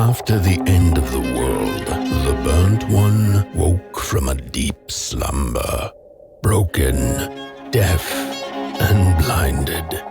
After the end of the world, the burnt one woke from a deep slumber, broken, deaf, and blinded.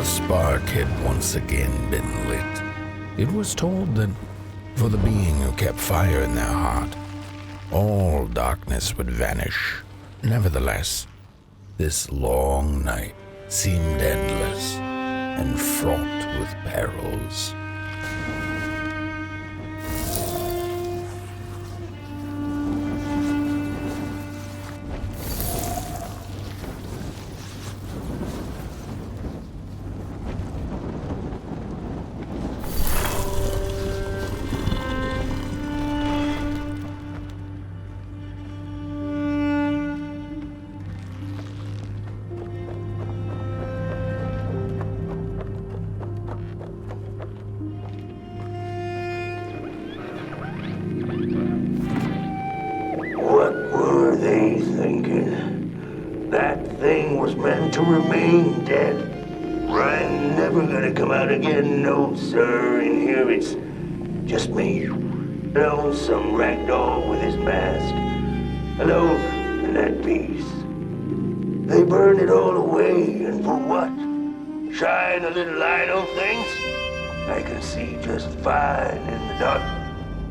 A spark had once again been lit. It was told that for the being who kept fire in their heart, all darkness would vanish. Nevertheless, this long night seemed endless and fraught with perils. meant to remain dead. Ryan never gonna come out again, no sir. In here it's just me. Lonesome ragdoll with his mask. Alone in that piece. They burn it all away, and for what? Shine a little light on things? I can see just fine in the dark.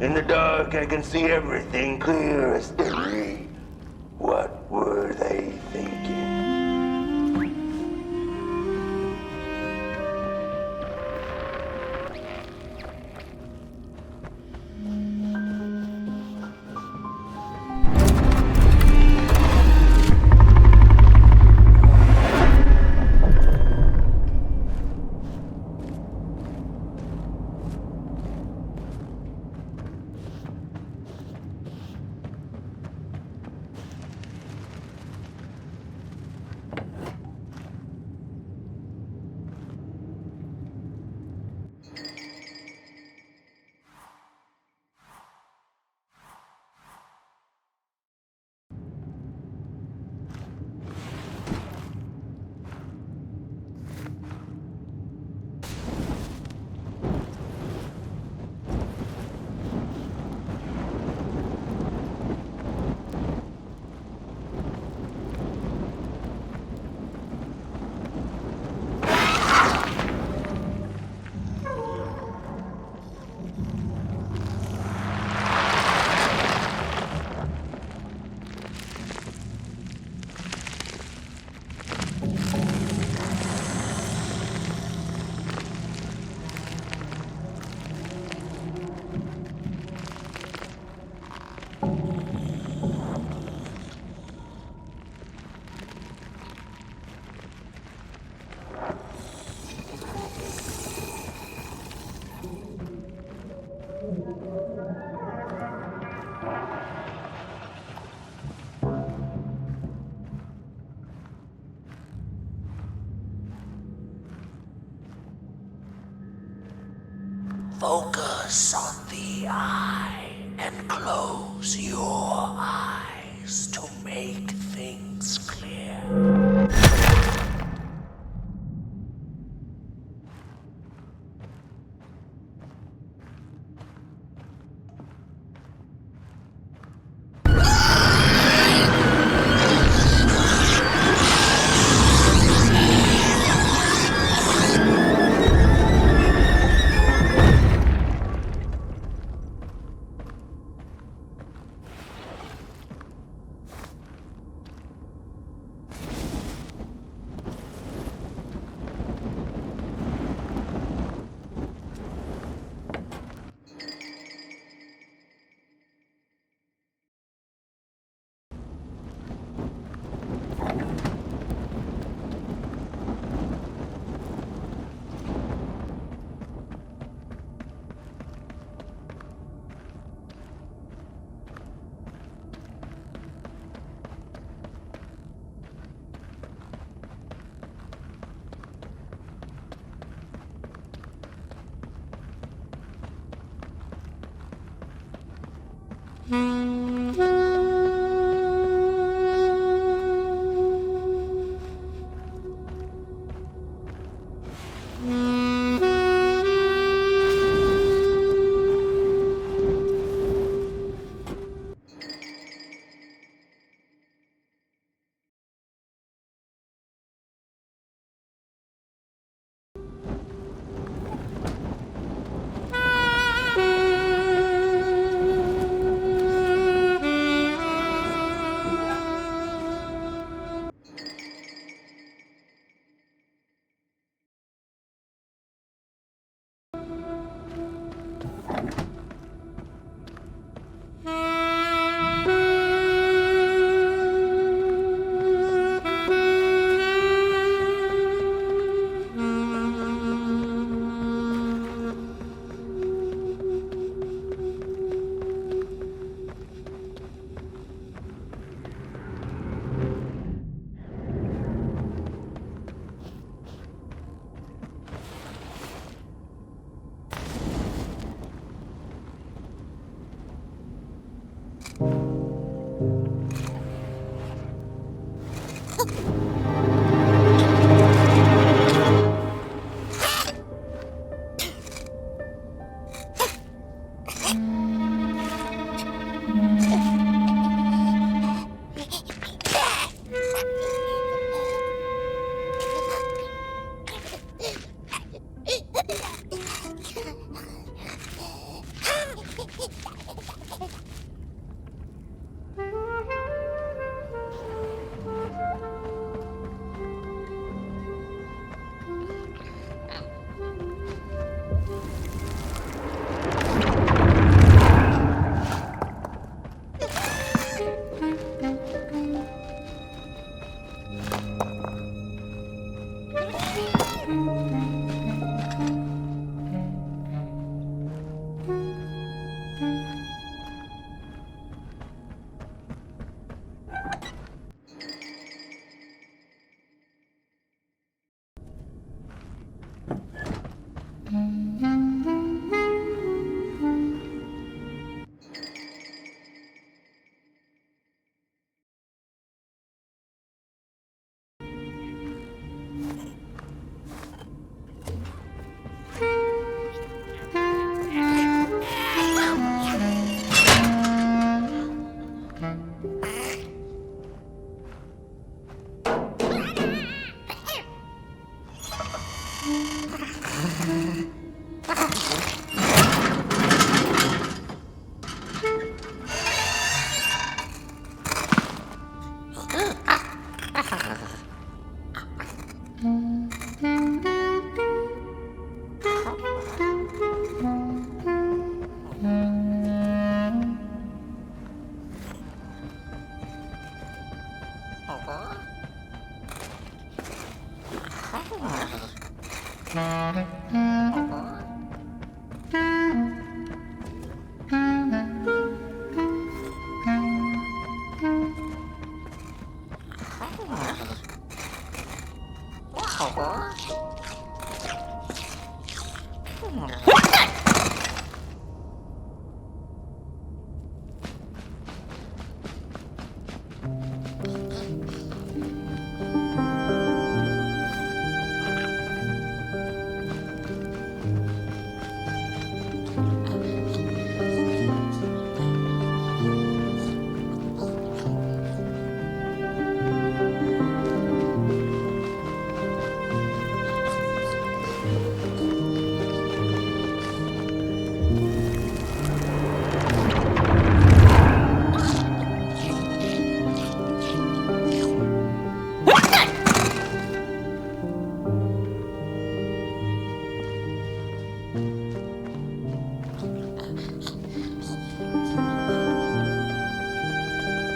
In the dark, I can see everything clear as day. What were they thinking? Focus on the eye and close your eyes to make things clear.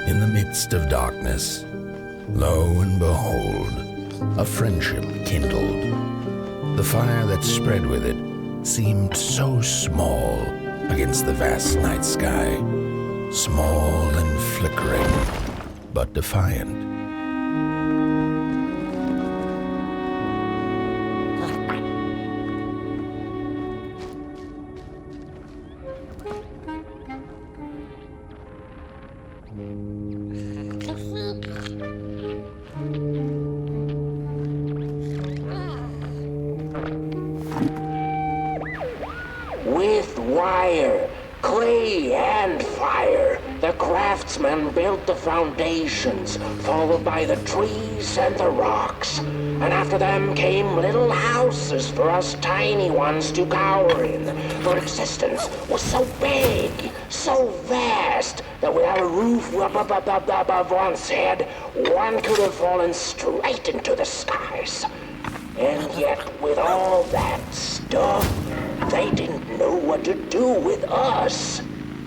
In the midst of darkness, lo and behold, a friendship kindled. The fire that spread with it seemed so small against the vast night sky, small and flickering, but defiant. With wire, clay, and fire, the craftsmen built the foundations, followed by the trees and the rocks. And after them came little houses for us tiny ones to cower in. For existence was so big, so vast, that without a roof above one's head, one could have fallen straight into the skies. And yet, with all that stuff, they didn't know what to do with us.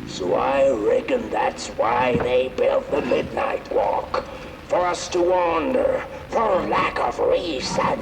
So I reckon that's why they built the Midnight Walk. For us to wander, for lack of reason.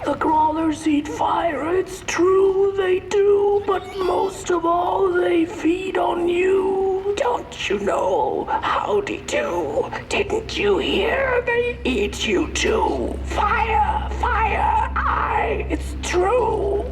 The crawlers eat fire, it's true they do, but most of all they feed on you. Don't you know? Howdy do. Didn't you hear? They eat you too. Fire, fire, aye, it's true.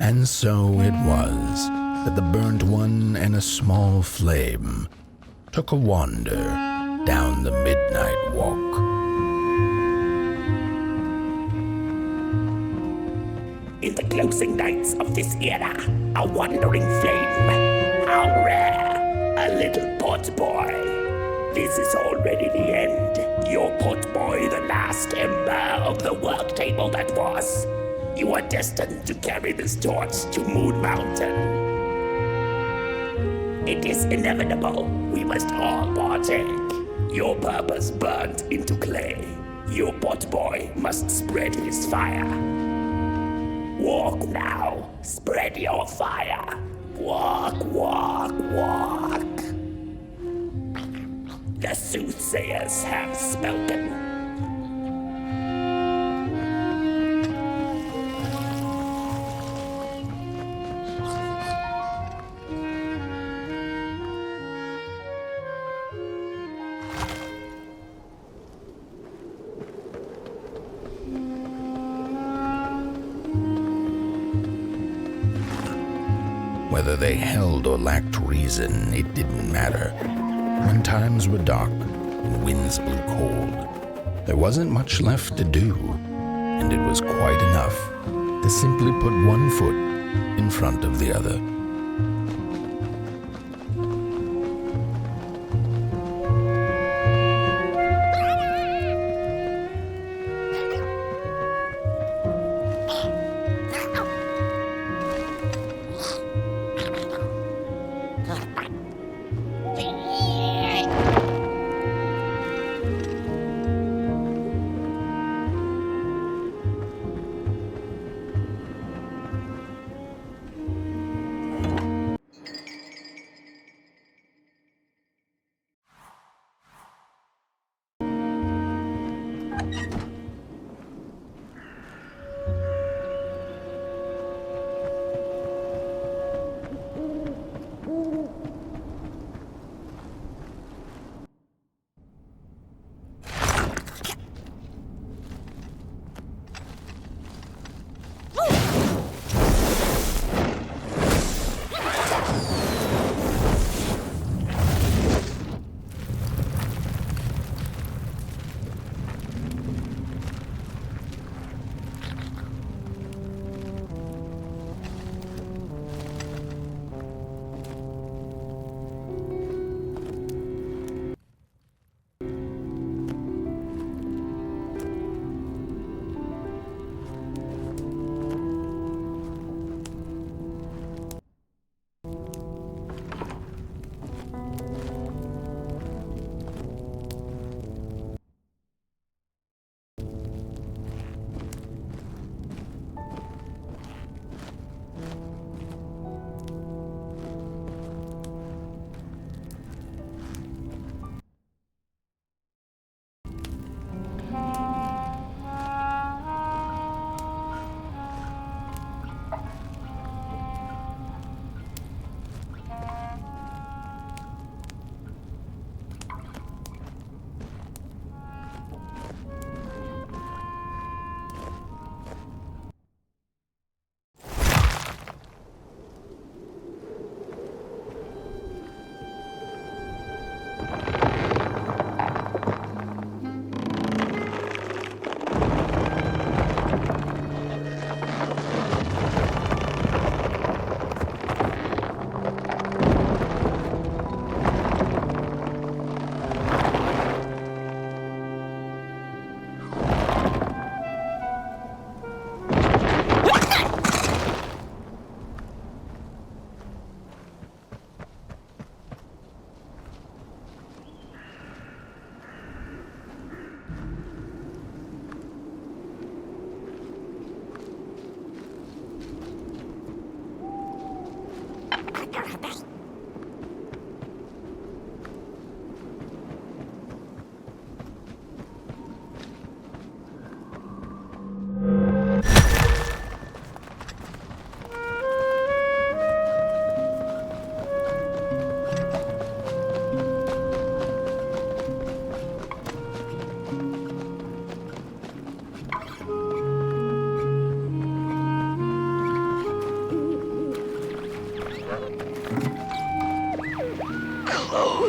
And so it was that the burnt one and a small flame took a wander down the midnight walk. In the closing nights of this era, a wandering flame. How rare! A little pot boy. This is already the end. Your pot boy, the last ember of the work table that was. You are destined to carry this torch to Moon Mountain. It is inevitable. We must all partake. Your purpose burnt into clay. Your pot boy must spread his fire. Walk now. Spread your fire. Walk, walk, walk. The soothsayers have spoken. Whether they held or lacked reason, it didn't matter. When times were dark and winds blew cold, there wasn't much left to do, and it was quite enough to simply put one foot in front of the other.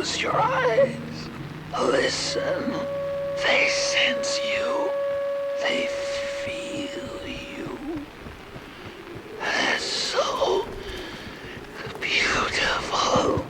Close your eyes. Listen. They sense you. They feel you. That's so beautiful.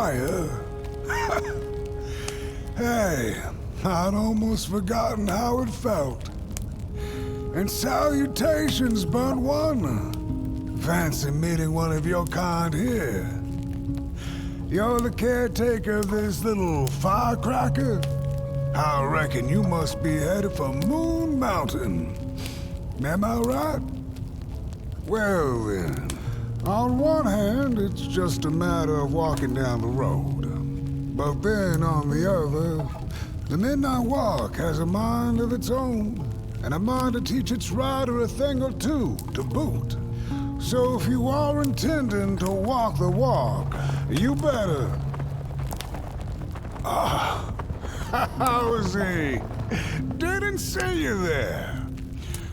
fire? Hey, I'd almost forgotten how it felt. And salutations, burnt one. Fancy meeting one of your kind here. You're the caretaker of this little firecracker? I reckon you must be headed for Moon Mountain. Am I right? Well then, on one hand, it's just a matter of walking down the road. But then on the other, the Midnight Walk has a mind of its own, and a mind to teach its rider a thing or two to boot. So if you are intending to walk the walk, you better... Howsy! Didn't see you there.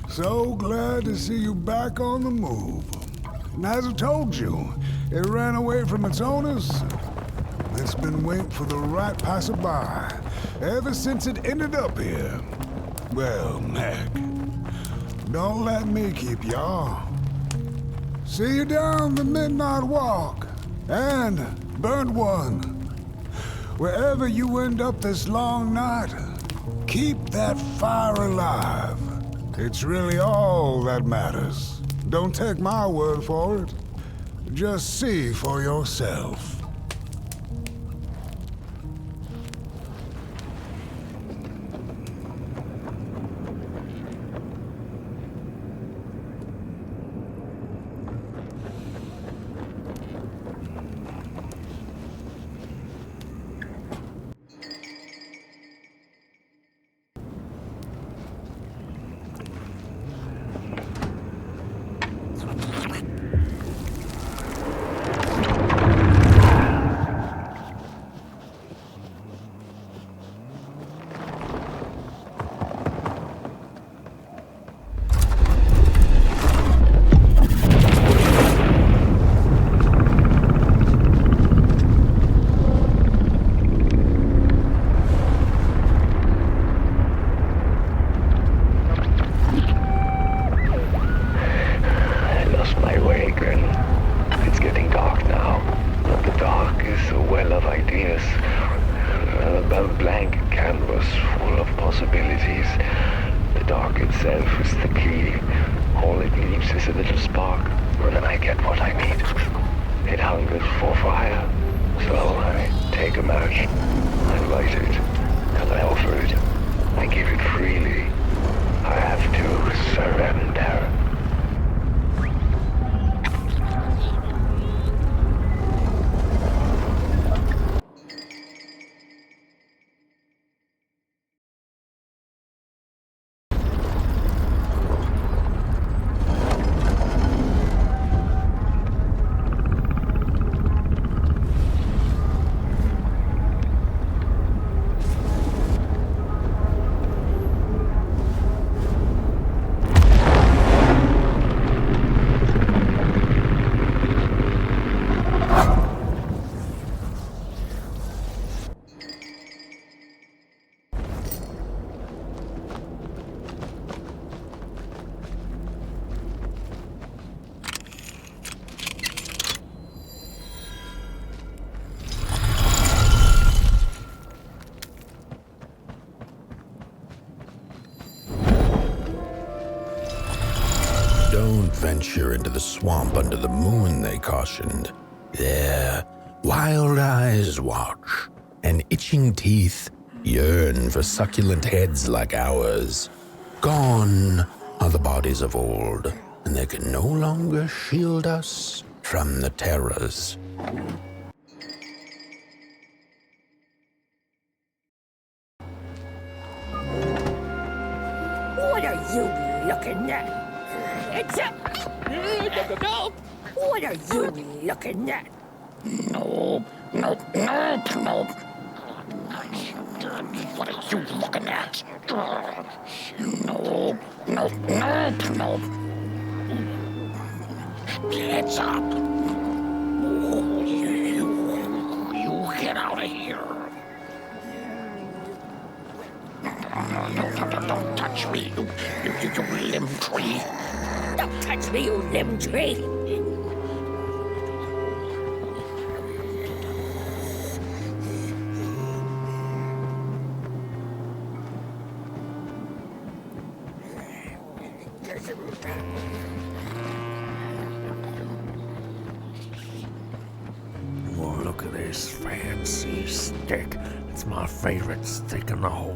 So glad to see you back on the move. And as I told you, it ran away from its owners. It's been waiting for the right passerby ever since it ended up here. Well, heck, don't let me keep y'all. See you down the Midnight Walk, and burnt one. Wherever you end up this long night, keep that fire alive. It's really all that matters. Don't take my word for it. Just see for yourself. Don't venture into the swamp under the moon, they cautioned. There, wild eyes watch, and itching teeth yearn for succulent heads like ours. Gone are the bodies of old, and they can no longer shield us from the terrors. What are you looking at? It's a... What are you looking at? Nope. What are you looking at? Nope. Heads up. You get out of here. Don't touch me, you limb tree. Don't touch me, you limb tree. at this fancy stick. It's my favorite stick in the whole...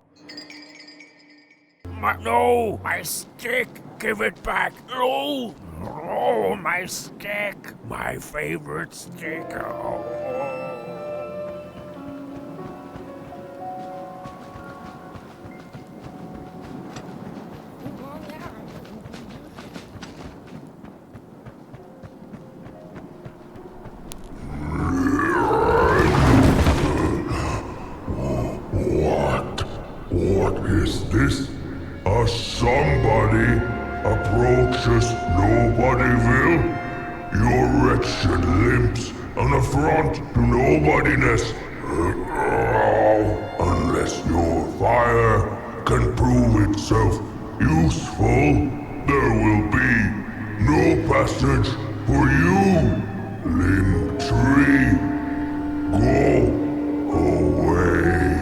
No! My stick! Give it back! No! Oh, my stick! My favorite stick! Oh. What is this? Somebody approaches Nobodyville? Your wretched limbs, an affront to nobodiness. Unless your fire can prove itself useful, there will be no passage for you, limb tree. Go away.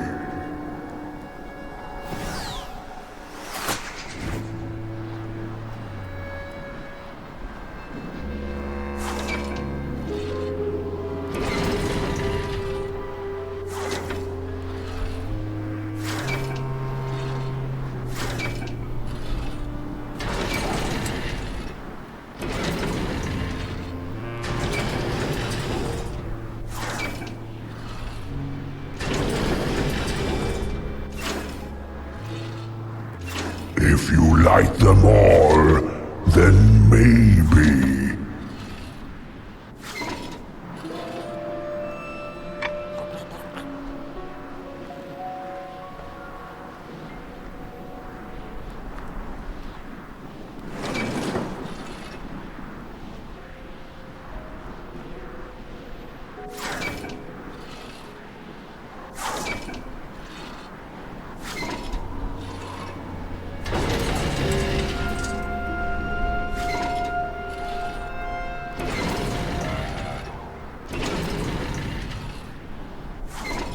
If you light them all, then maybe.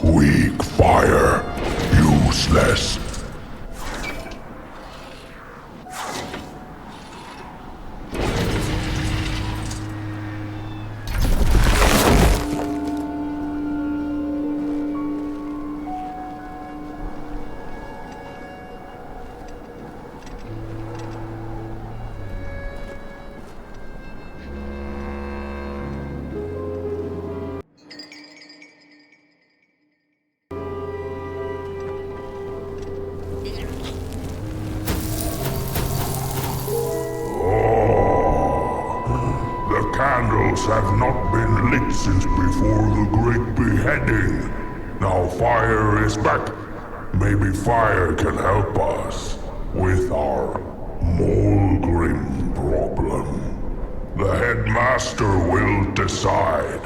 Weak fire, useless. Candles have not been lit since before the great beheading. Now fire is back. Maybe fire can help us with our Molgrim problem. The headmaster will decide.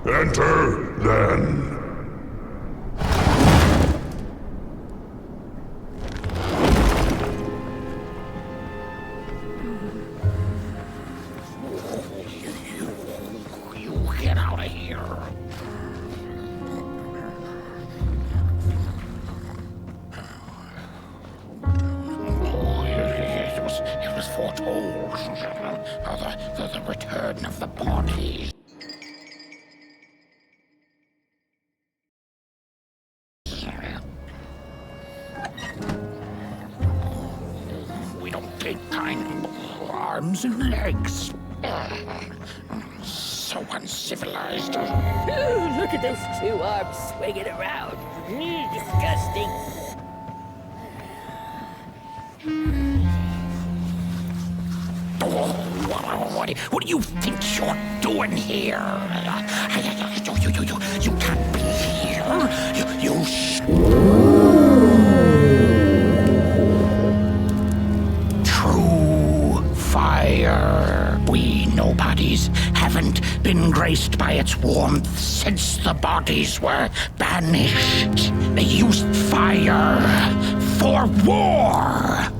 Enter, then. Get out of here. It was foretold. The return of the bodies. We don't take kind arms and legs. So uncivilized. Ooh, look at those two arms swinging around. Disgusting. What do you think you're doing here? You can't be here. You True fire. We nobodies haven't been graced by its warmth since the bodies were banished. They used fire for war.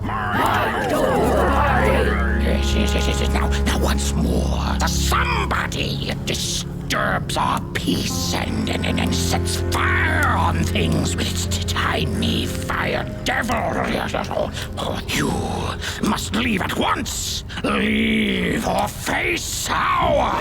Yes. Now once more, the somebody disturbs our peace and sets fire on things with its tiny fire devil. You must leave at once. Leave or face our...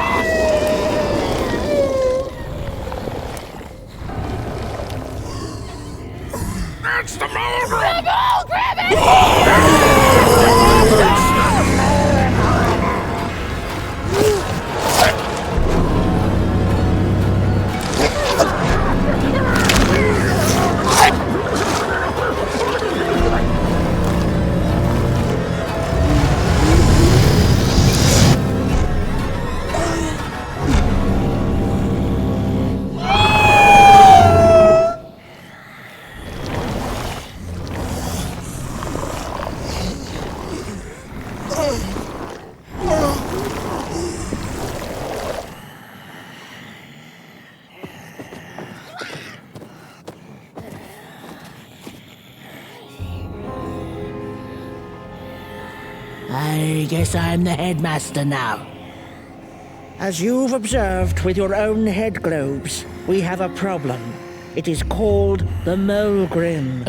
I guess I'm the headmaster now. As you've observed with your own head globes, we have a problem. It is called the Molgrim.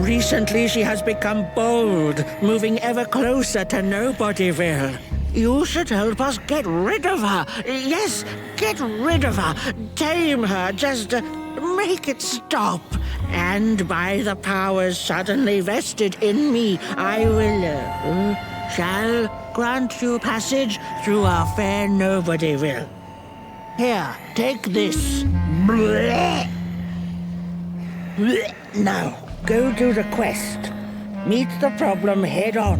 Recently, she has become bold, moving ever closer to Nobodyville. You should help us get rid of her. Yes, get rid of her. Tame her. Just make it stop. And by the powers suddenly vested in me, I will, shall grant you passage through our fair Nobodyville. Here, take this. Blech. Blech. Now, go do the quest. Meet the problem head on.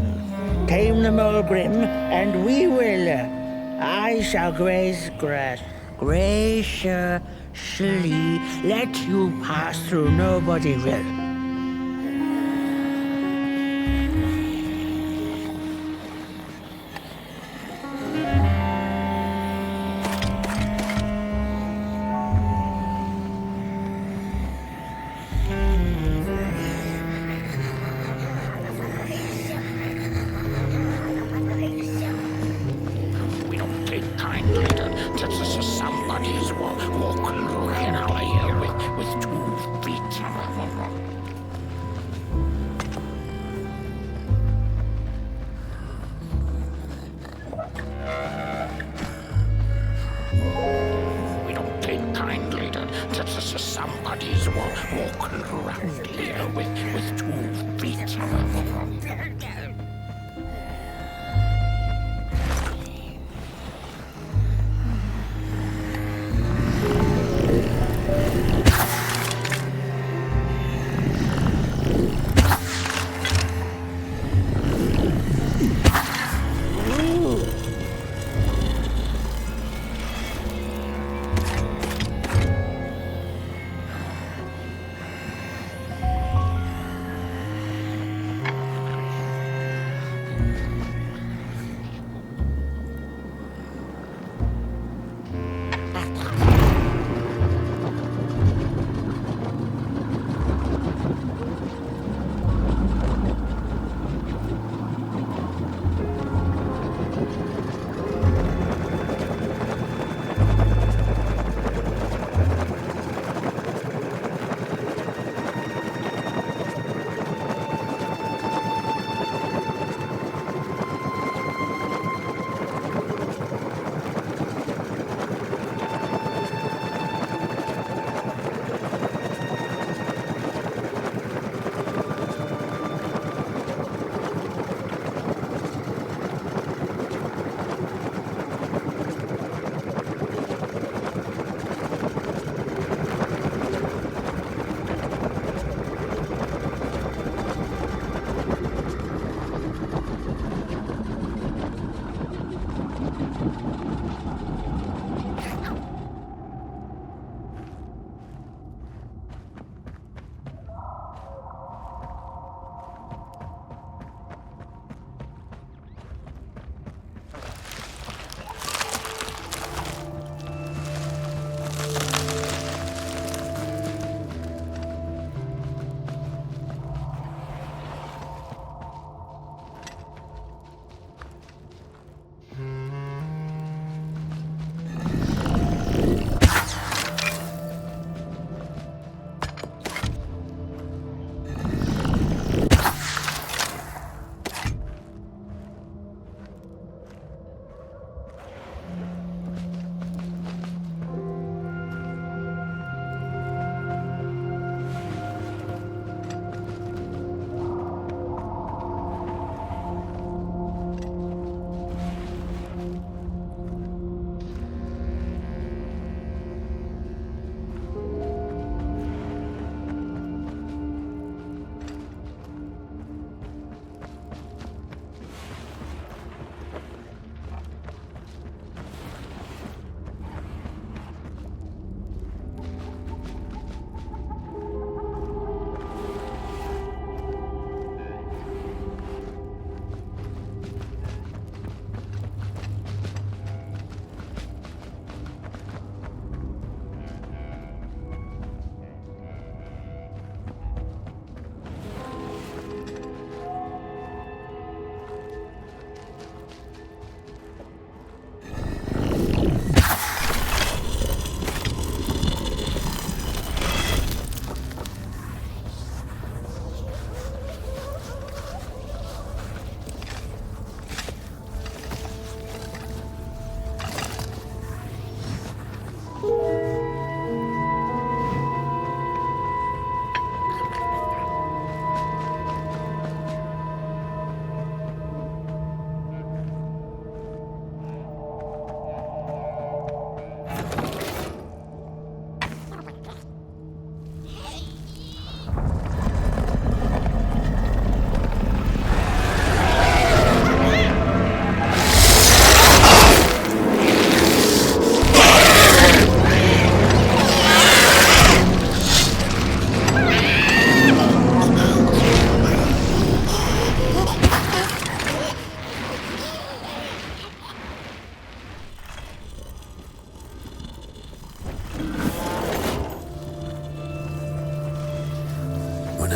Tame the Molgrim, and we will. I shall graciously let you pass through Nobodyville. Somebody's walking around here with 2 feet. We don't take kindly to somebody's walking around here with 2 feet.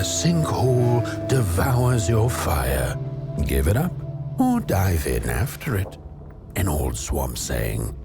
a sinkhole devours your fire. Give it up or dive in after it. An old swamp saying.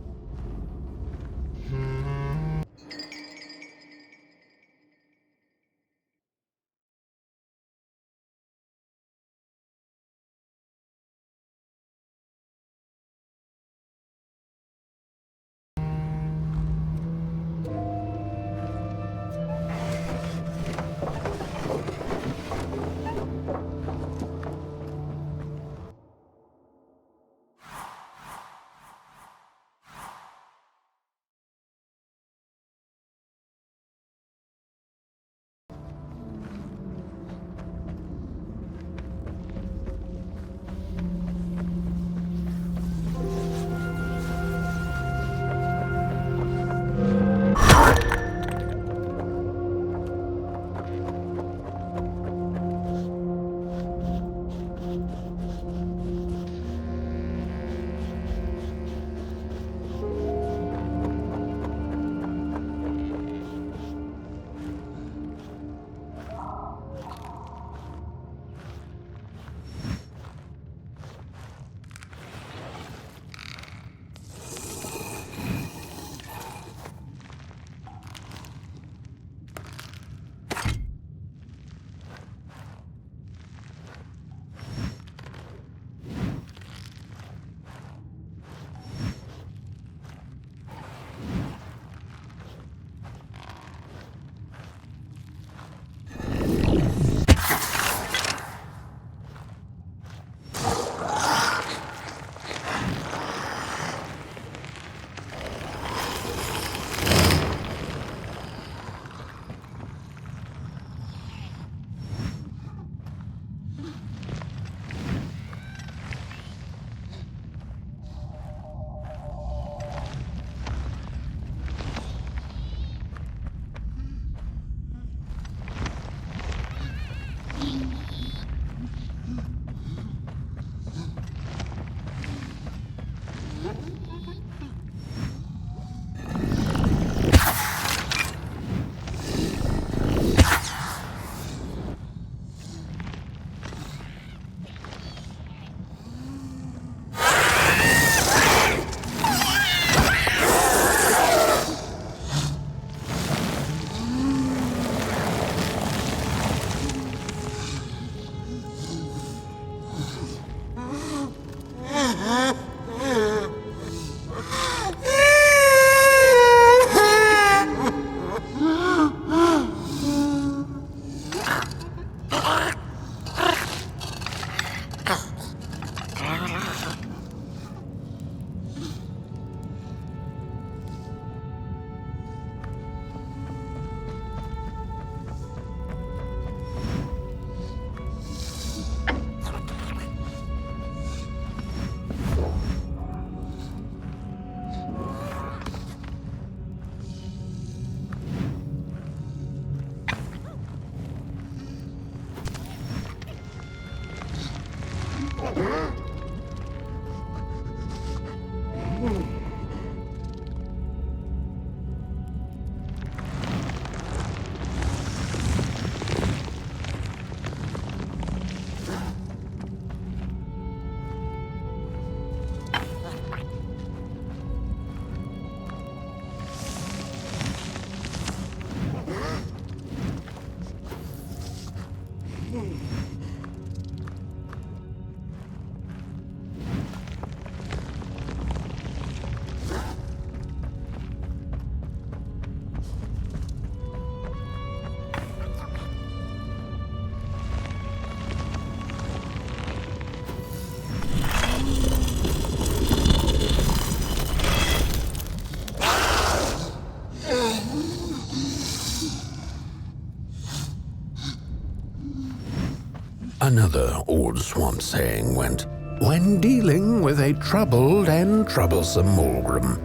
Another old swamp saying went, when dealing with a troubled and troublesome Mulgrim,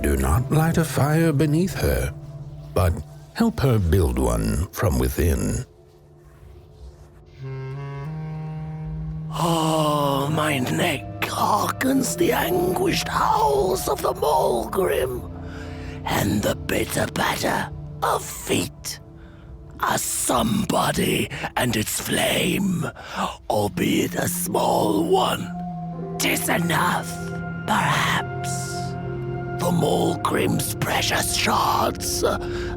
do not light a fire beneath her, but help her build one from within. Oh, my neck hearkens the anguished howls of the Mulgrim, and the bitter patter of feet. A somebody and its flame, albeit a small one. 'Tis enough, perhaps. The Mulgrim's precious shards,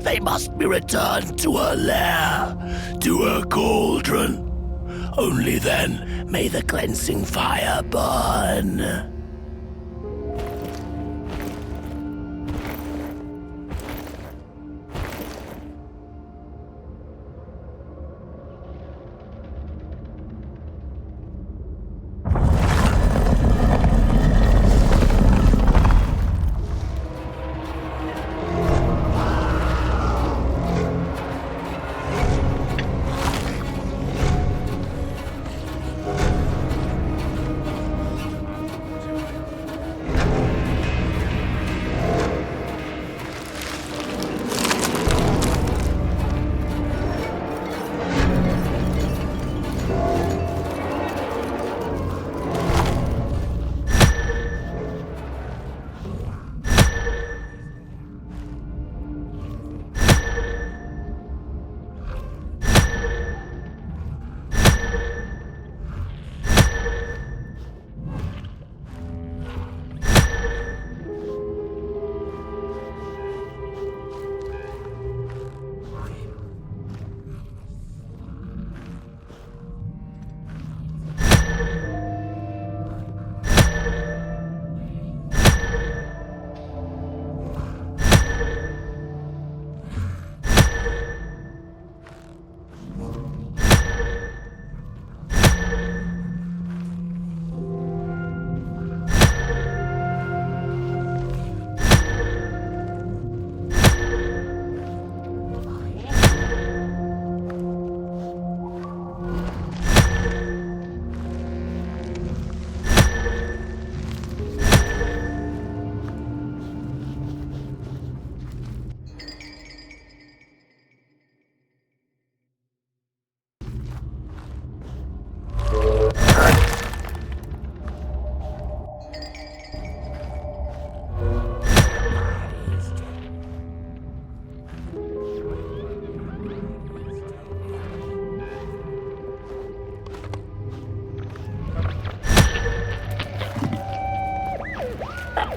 they must be returned to her lair, to her cauldron. Only then may the cleansing fire burn.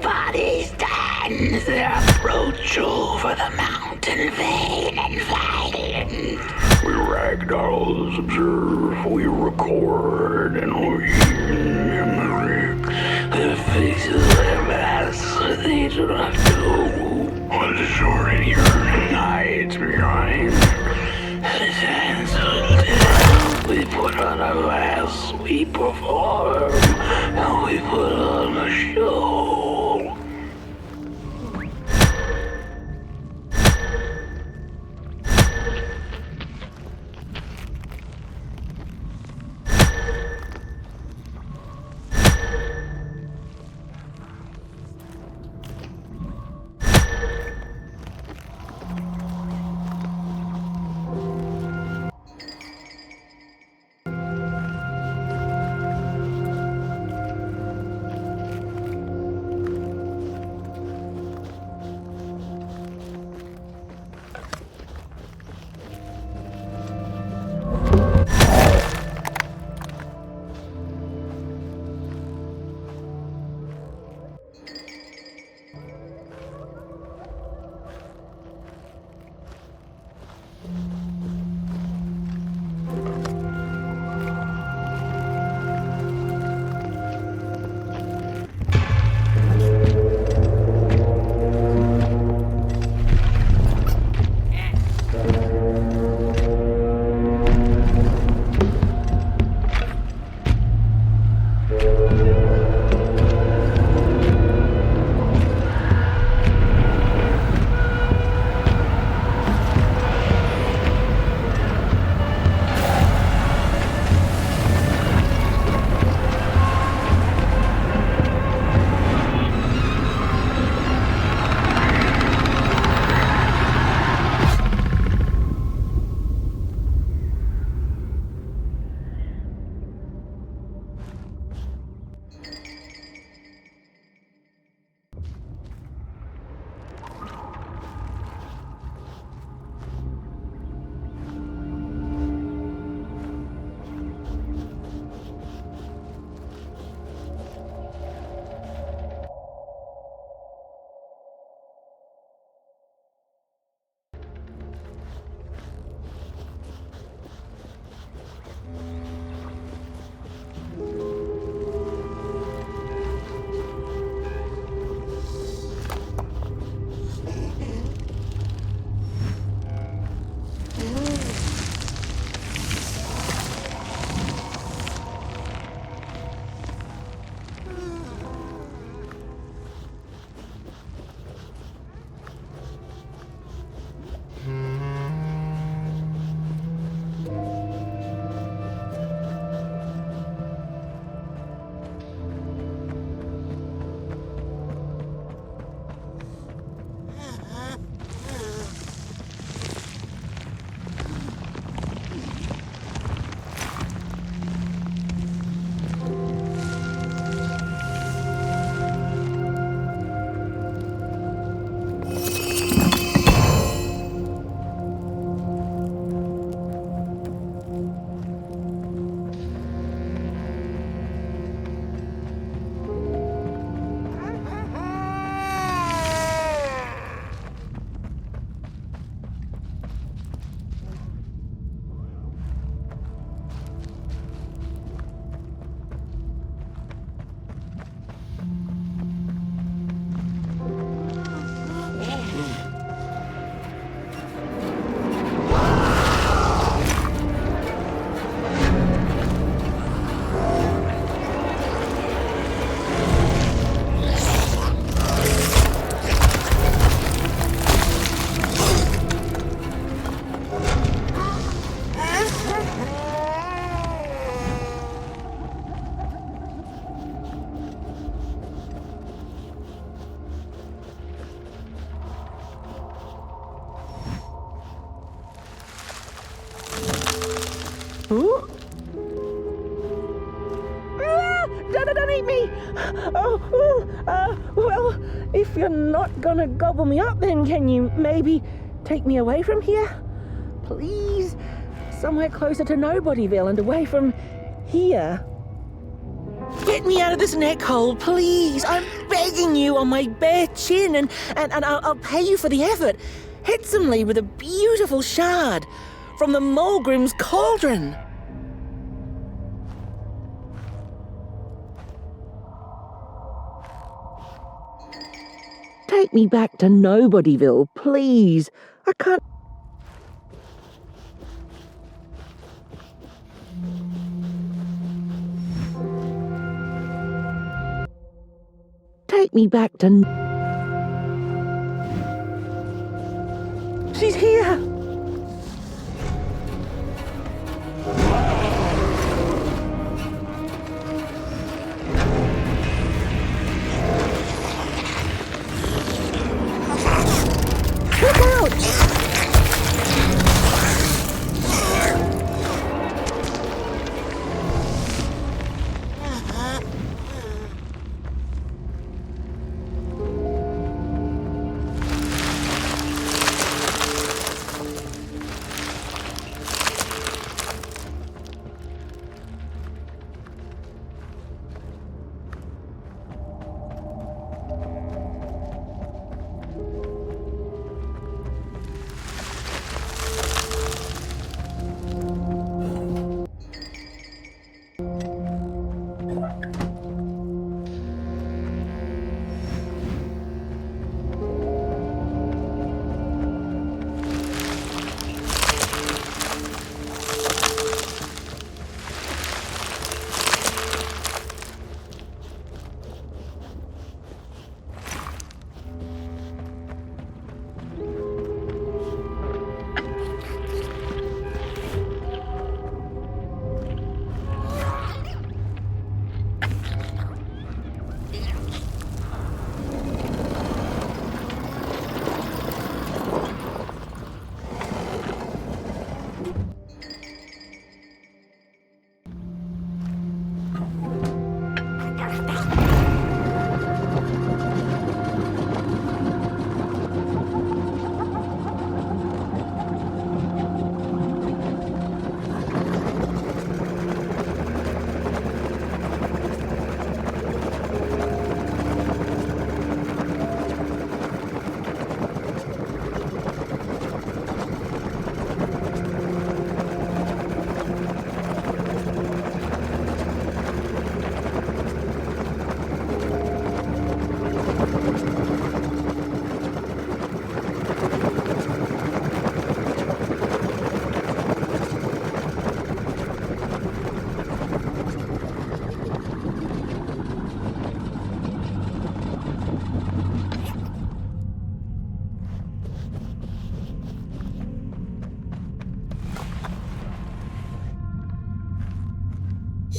Bodies dance their approach over the mountain vain and violent. We ragdolls observe, we record, and we mimic. Their faces, their masks, they do not know What is short yearning nights behind. his hands until we put on a mask, we perform, and we put on a show. Huh? Don't eat me! Well, if you're not gonna gobble me up, then can you maybe take me away from here? Please? Somewhere closer to Nobodyville and away from here. Get me out of this neck hole, please. I'm begging you on my bare chin, and I'll pay you for the effort. Handsomely with a beautiful shard from the Mulgrim's cauldron. Take me back to Nobodyville, please. I can't... Take me back to... She's here! Look out!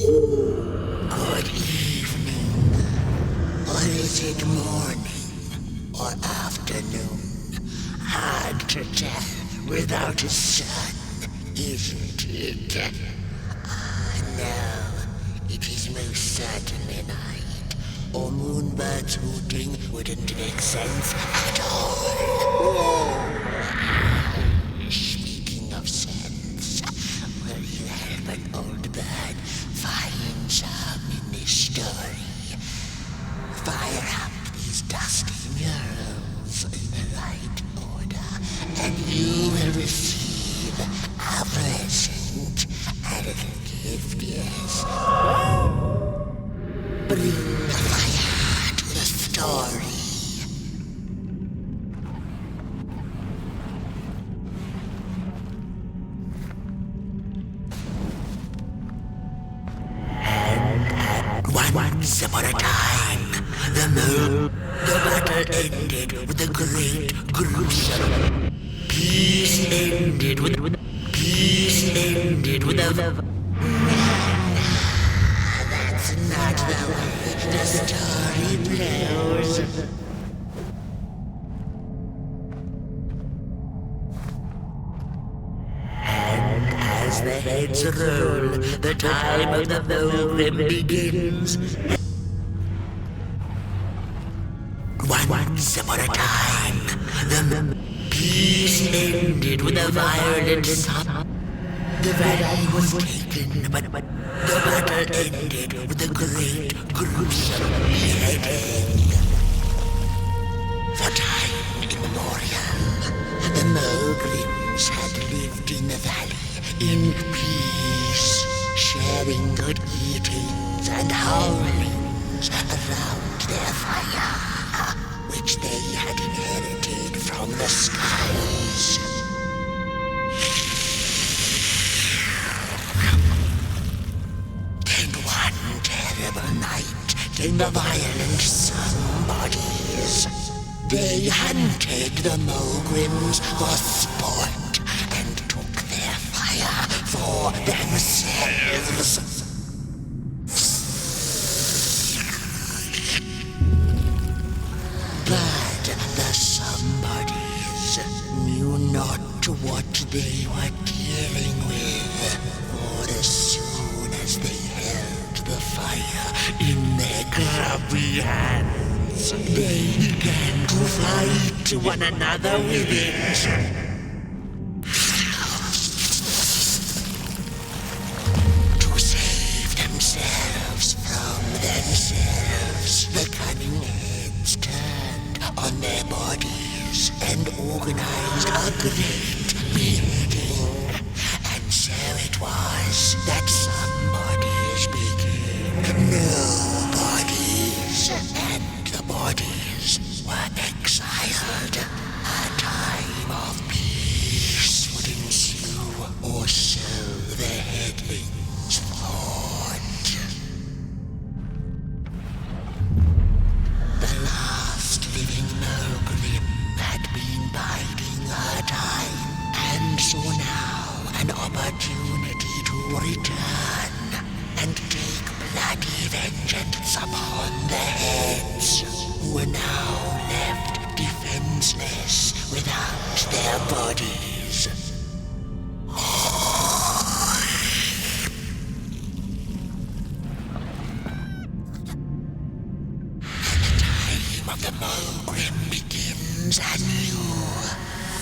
Good evening. Or is it morning or afternoon? Hard to tell without a sun, isn't it? No, it is most certainly night. Or moonbirds hooting wouldn't make sense at all. Speaking of sense, will you help an old bird find some in this story? Fire up these dusty murals in the right order, and you will receive a present, a little gift, yes. Bring the fire to the story. Once upon a time, the battle ended with a great gruesome. Peace ended with a... That's not the way the story plays. And as As the heads roll, the time of the Mogrim begins. Once upon a time, the peace ended with a violent sun. The valley was taken, but the battle ended with a great, gruesome beheading. For time immemorial, the Mogrims had lived in the valley in peace, sharing good eatings and howlings around their fire, which they had inherited from the skies. Then one terrible night came the violent somebodies. They hunted the Mogrims for sport and took their fire for themselves. But the somebodies knew not what they were dealing with, for as soon as they held the fire in their grubby hands, they began to fight one another with it. To save themselves from themselves, the cunning heads turned on their bodies and organized a great building. And so it was that somebodies became nobodies, and the bodies were exiled. A time of peace would ensue, or so the headlings thought. The last living Mogrim had been biding her time, and saw now an opportunity to return and take bloody vengeance upon the heads, who were now left defenseless without their bodies. Of the Mogrim begins anew.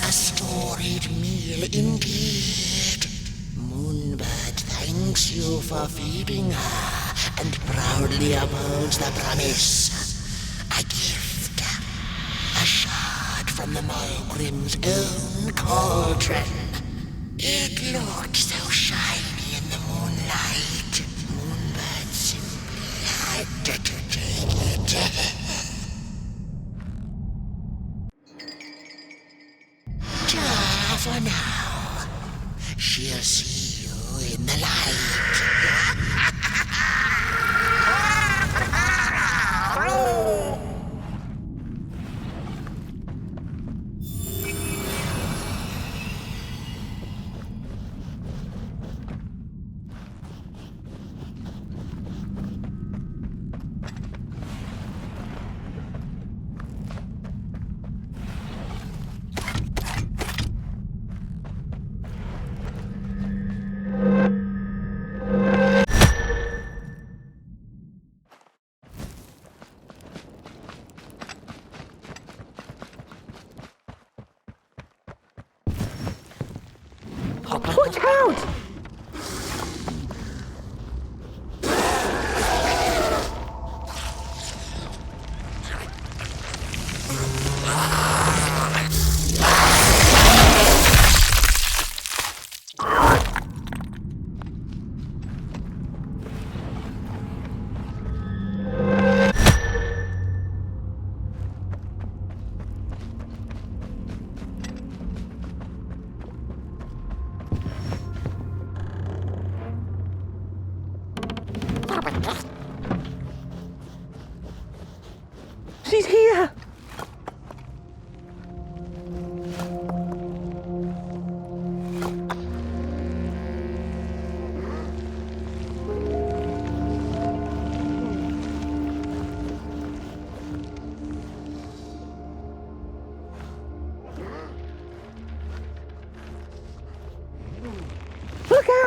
A storied meal indeed. Moonbird thanks you for feeding her and proudly upholds the promise. A gift. A shard from the Mogrim's own cauldron. It looked so shiny in the moonlight. Moonbird simply had to take it. For now, she'll see you in the light. Watch out! She's here!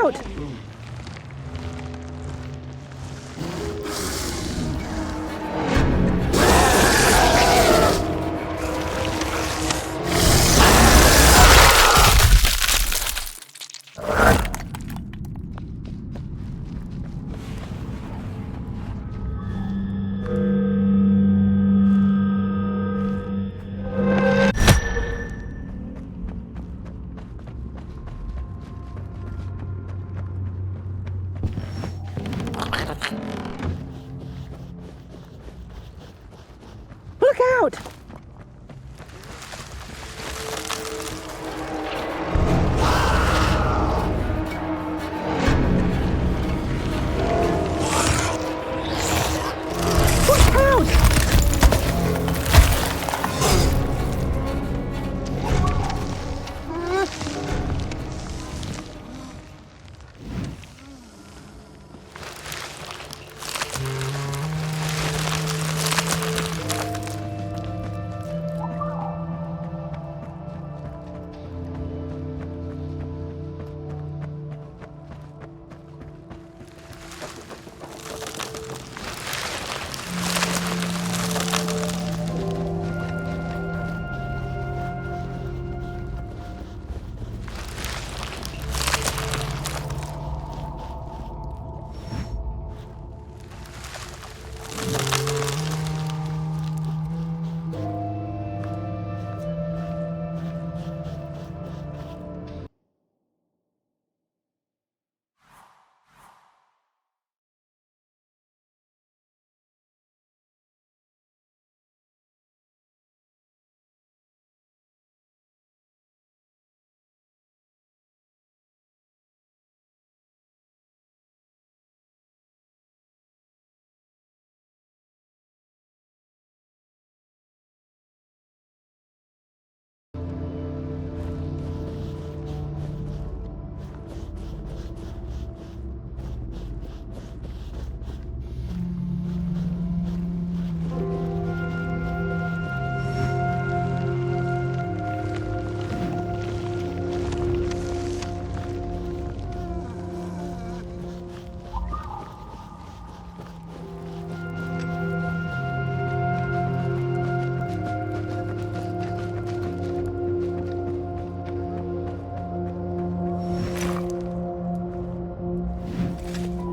out! Look out! Look out!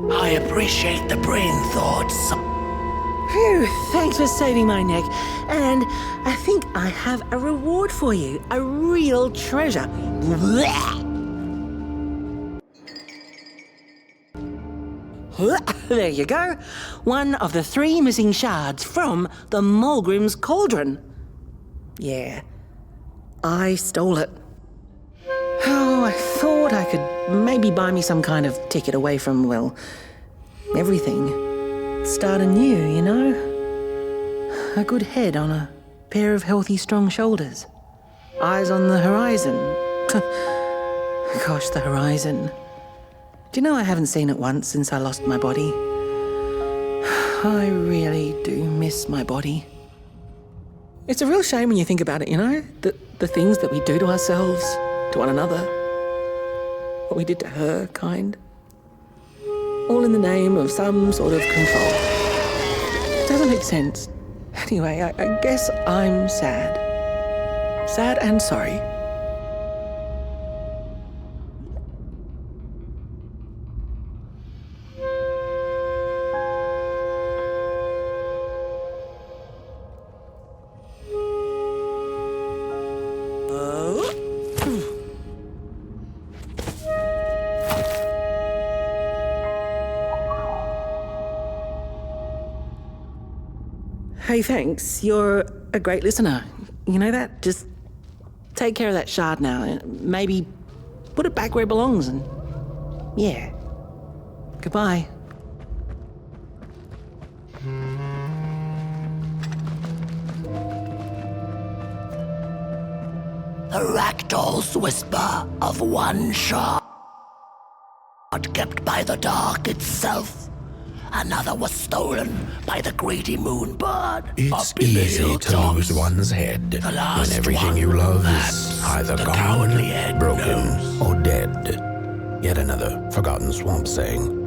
I appreciate the brain thoughts. Phew, thanks for saving my neck. And I think I have a reward for you. A real treasure. There you go. One of the 3 missing shards from the Mulgrim's Cauldron. Yeah, I stole it. Oh, I thought I could maybe buy me some kind of ticket away from, well, everything. Start anew, you know? A good head on a pair of healthy, strong shoulders. Eyes on the horizon. Gosh, the horizon. Do you know I haven't seen it once since I lost my body? I really do miss my body. It's a real shame when you think about it, you know? The things that we do to ourselves, to one another. What we did to her, kind. All in the name of some sort of control. It doesn't make sense. Anyway, I guess I'm sad. Sad and sorry. Hey, thanks. You're a great listener. You know that? Just take care of that shard now and maybe put it back where it belongs and... yeah. Goodbye. The ragdoll's whisper of one shard kept by the dark itself. Another was stolen by the greedy moonbird. It's easy to lose one's head when everything you love is either gone, broken, or dead. Yet another forgotten swamp saying.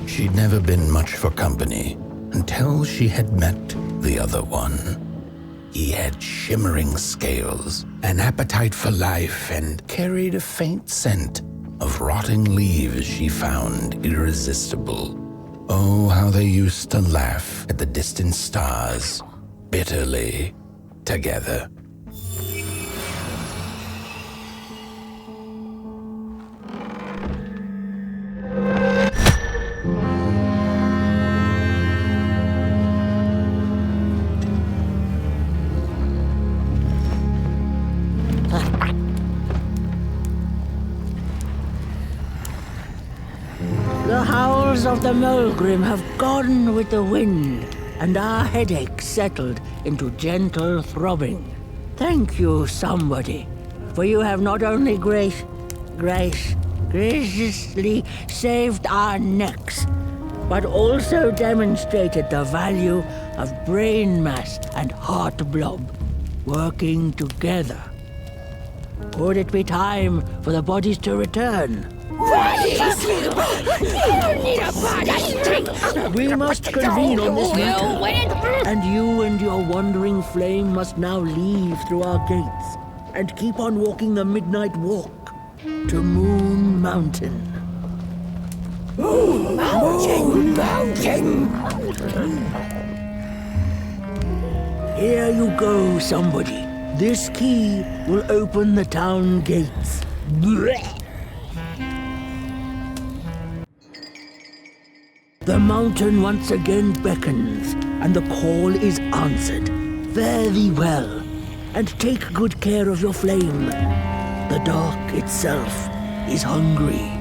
She'd never been much for company until she had met the other one. He had shimmering scales, an appetite for life, and carried a faint scent of rotting leaves she found irresistible. Oh, how they used to laugh at the distant stars, bitterly, together. The howls of the Mulgrim have gone with the wind, and our headaches settled into gentle throbbing. Thank you, somebody, for you have not only graciously saved our necks, but also demonstrated the value of brain mass and heart blob working together. Could it be time for the bodies to return? We must convene on this matter, and you and your wandering flame must now leave through our gates and keep on walking the midnight walk to Moon Mountain. Moon Mountain! Here you go, somebody. This key will open the town gates. The mountain once again beckons, and the call is answered. Fare thee well, and take good care of your flame. The dark itself is hungry.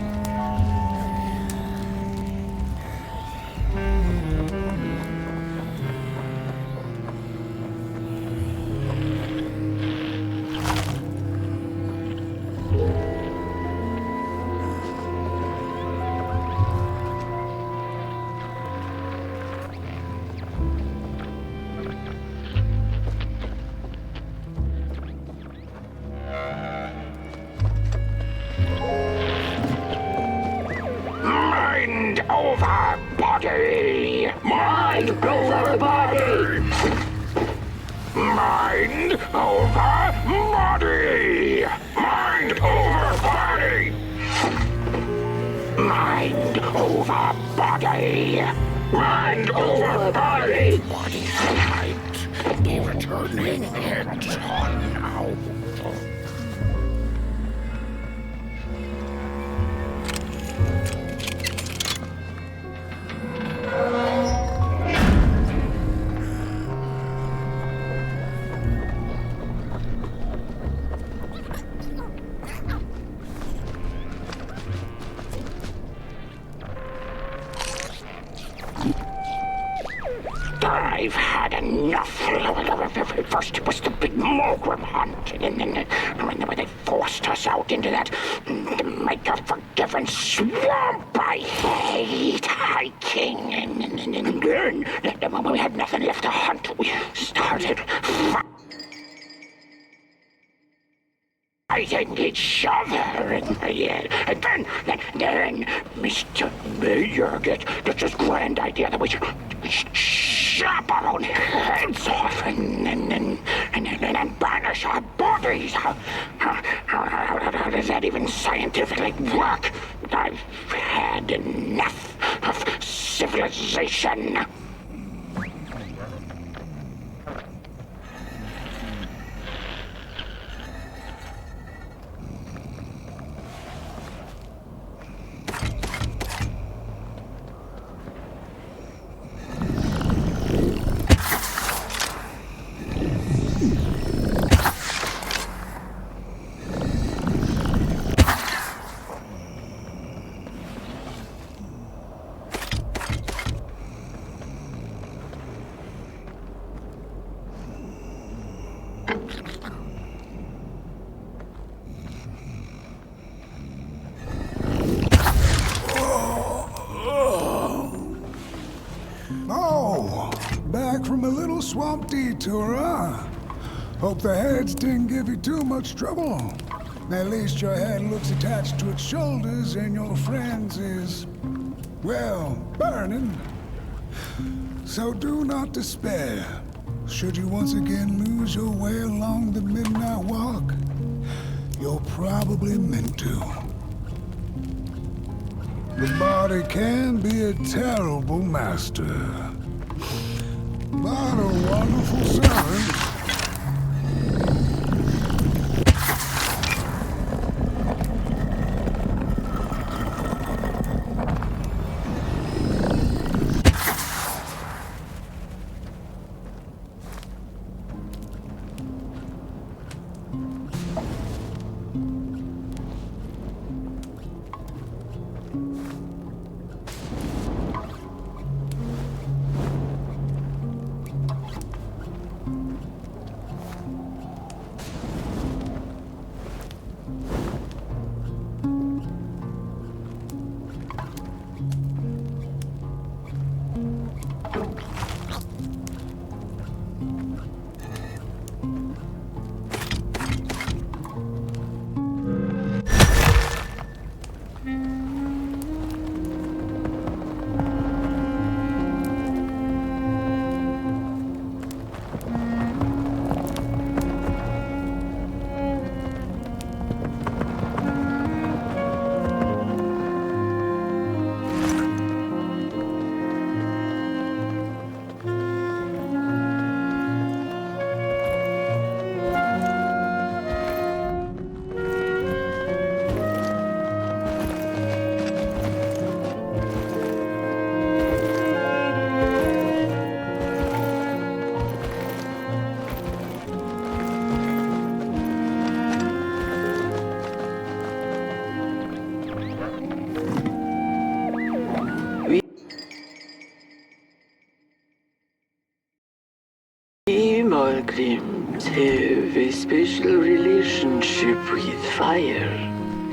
Mind over body! Mind over body! Mind over body! Mind over body! Mind over body! Mind over body! Body might be returning heads on now. First it was the big Mogrim hunt, and then they forced us out into that make-a-forgiven swamp. I hate hiking, and then when we had nothing left to hunt, we started fighting each other, and then Mr. Mayor gets this grand idea that we should chop our own heads off and banish our bodies. How does that even scientifically work? I've had enough of civilization. Back from a little swamp detour, huh? Hope the heads didn't give you too much trouble. At least your head looks attached to its shoulders and your friend's is, well, burning. So do not despair. Should you once again lose your way along the midnight walk, you're probably meant to. The body can be a terrible master. But a wonderful servant. Pilgrims have a special relationship with fire.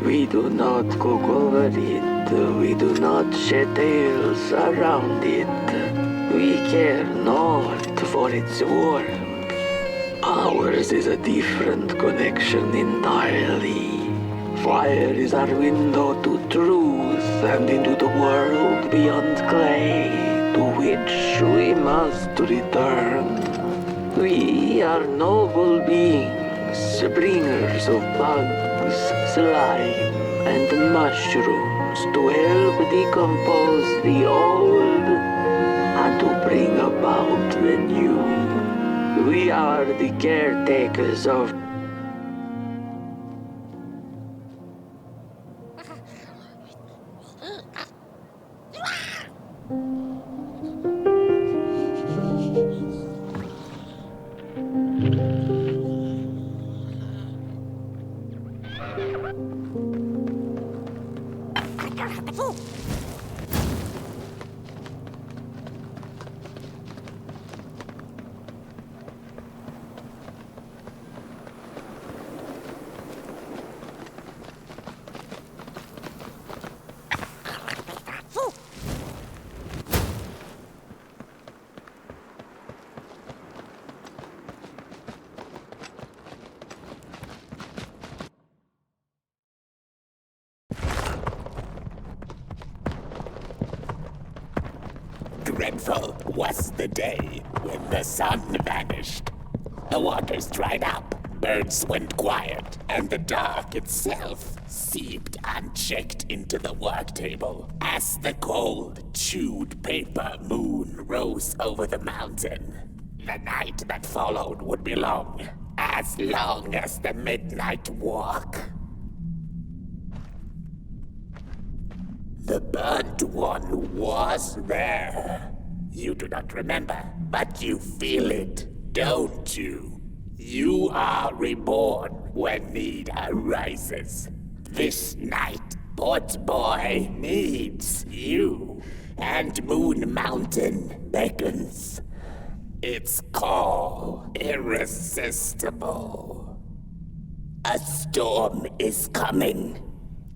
We do not cook over it. We do not shed tales around it. We care not for its warmth. Ours is a different connection entirely. Fire is our window to truth and into the world beyond clay, to which we must return. We are noble beings, bringers of bugs, slime, and mushrooms to help decompose the old and to bring about the new. We are the caretakers of dreadful was the day when the sun vanished. The waters dried up, birds went quiet, and the dark itself seeped unchecked into the work table as the cold, chewed paper moon rose over the mountain. The night that followed would be long as the midnight walk. The burnt one was there. You do not remember, but you feel it, don't you? You are reborn when need arises. This night, Port Boy needs you, and Moon Mountain beckons. Its call irresistible. A storm is coming.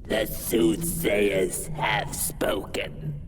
The soothsayers have spoken.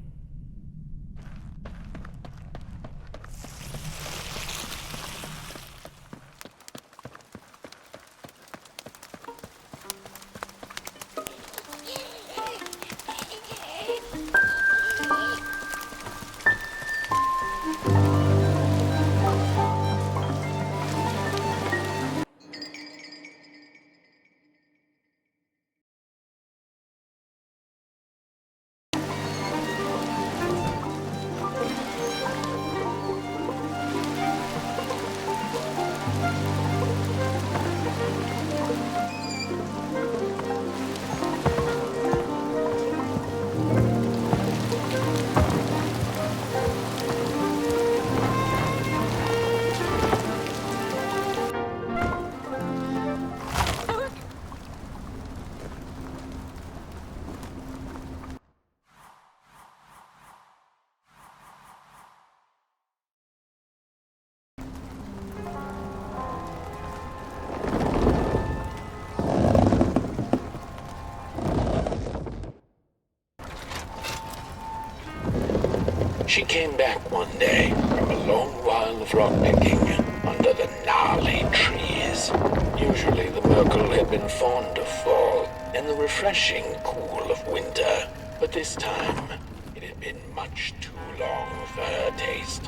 She came back one day from a long while of rock picking under the gnarly trees. Usually the Merkel had been fond of fall and the refreshing cool of winter, but this time it had been much too long for her taste.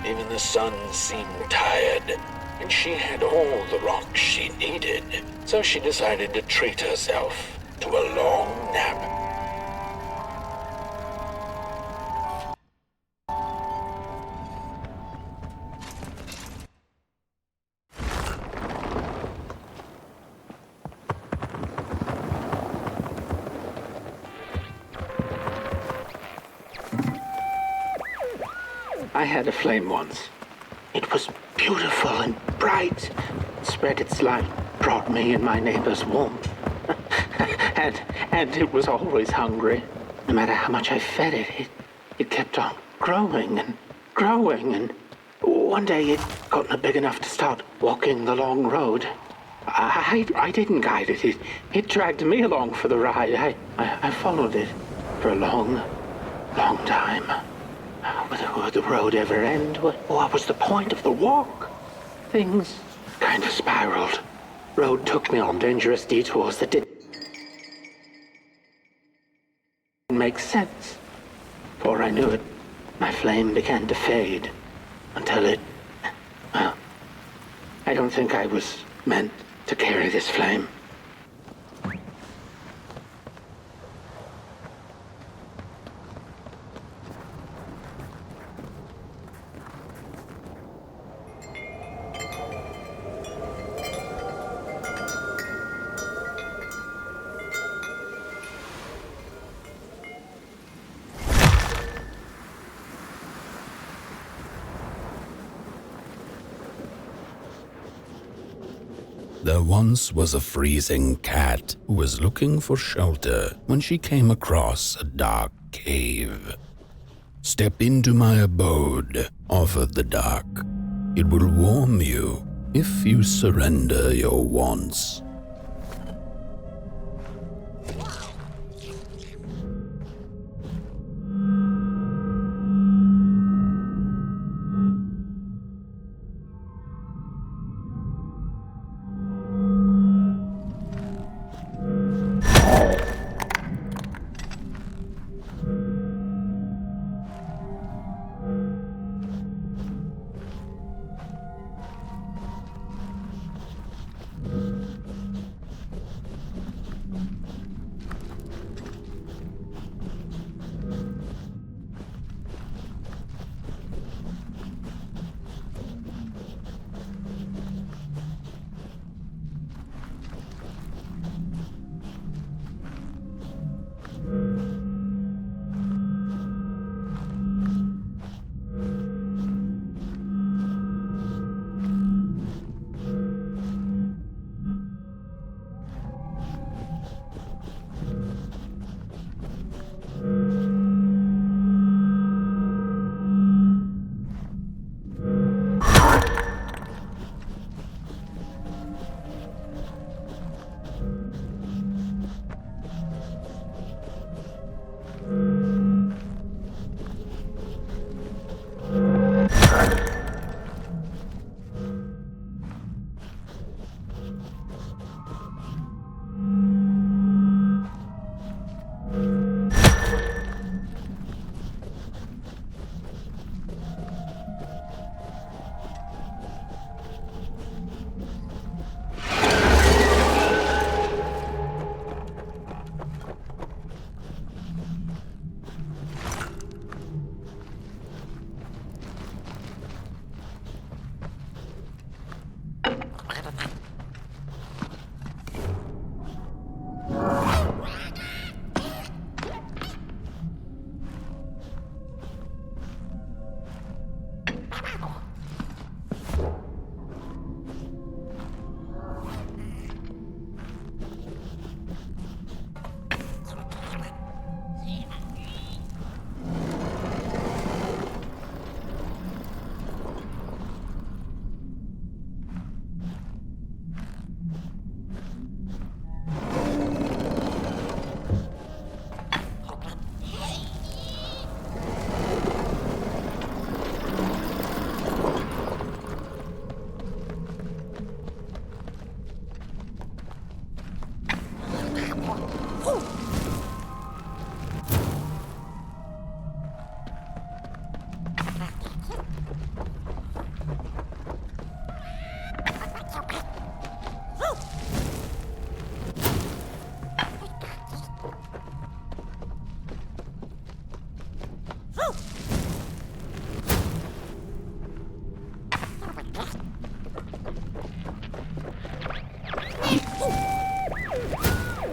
Even the sun seemed tired, and she had all the rocks she needed, so she decided to treat herself to a long nap. I had a flame once. It was beautiful and bright. It spread its light, brought me and my neighbors warmth. and it was always hungry. No matter how much I fed it, it kept on growing and growing. And one day it got big enough to start walking the long road. I didn't guide it. It dragged me along for the ride. I followed it for a long, long time. Would the road ever end? What was the point of the walk? Things kind of spiraled. Road took me on dangerous detours that didn't make sense. Before I knew it, my flame began to fade until well, I don't think I was meant to carry this flame. There once was a freezing cat who was looking for shelter when she came across a dark cave. "Step into my abode," offered the dark. "It will warm you if you surrender your wants."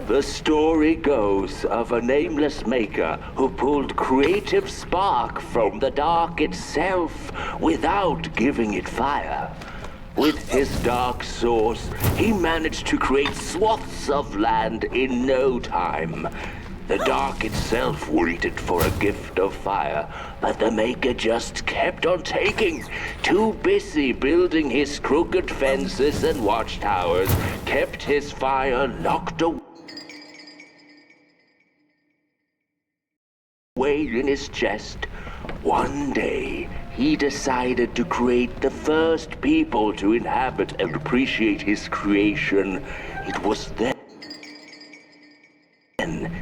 The story goes of a nameless maker who pulled creative spark from the dark itself without giving it fire. With his dark source, he managed to create swaths of land in no time. The dark itself waited for a gift of fire, but the maker just kept on taking. Too busy building his crooked fences and watchtowers, kept his fire locked away in his chest. One day, he decided to create the first people to inhabit and appreciate his creation. It was then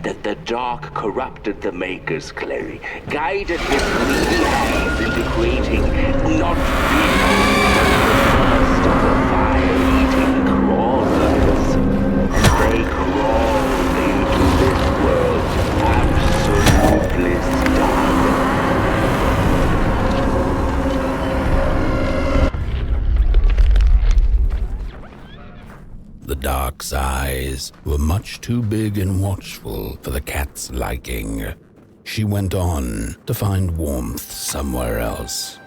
that the dark corrupted the maker's clay, guided his greedy hands into creating not people, but the first of the fire-eating crawlers. They crawled into this world absolutely starving. The dark's eyes were much too big and watchful for the cat's liking. She went on to find warmth somewhere else.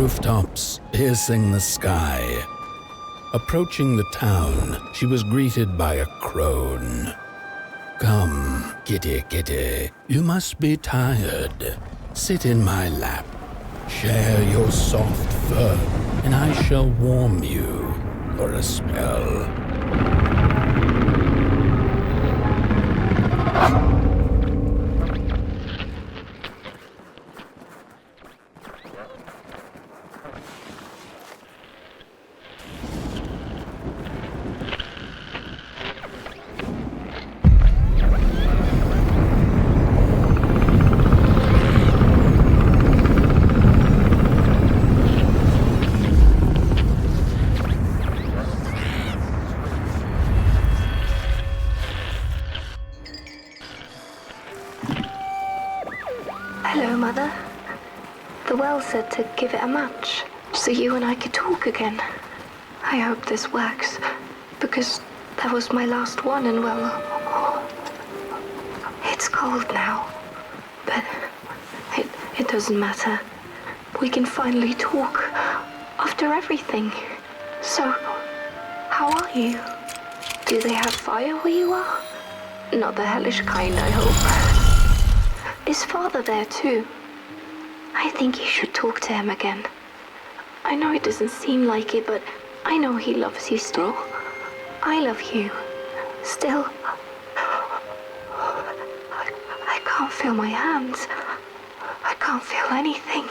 rooftops, piercing the sky. Approaching the town, she was greeted by a crone. "Come, kitty, kitty, you must be tired. Sit in my lap. Share your soft fur, and I shall warm you for a spell." Hello, Mother. The well said to give it a match, so you and I could talk again. I hope this works, because that was my last one, and well, it's cold now. But it doesn't matter. We can finally talk after everything. So, how are you? Do they have fire where you are? Not the hellish kind, I hope. Is Father there too? I think you should talk to him again. I know it doesn't seem like it, but I know he loves you still. I love you. Still. I can't feel my hands. I can't feel anything.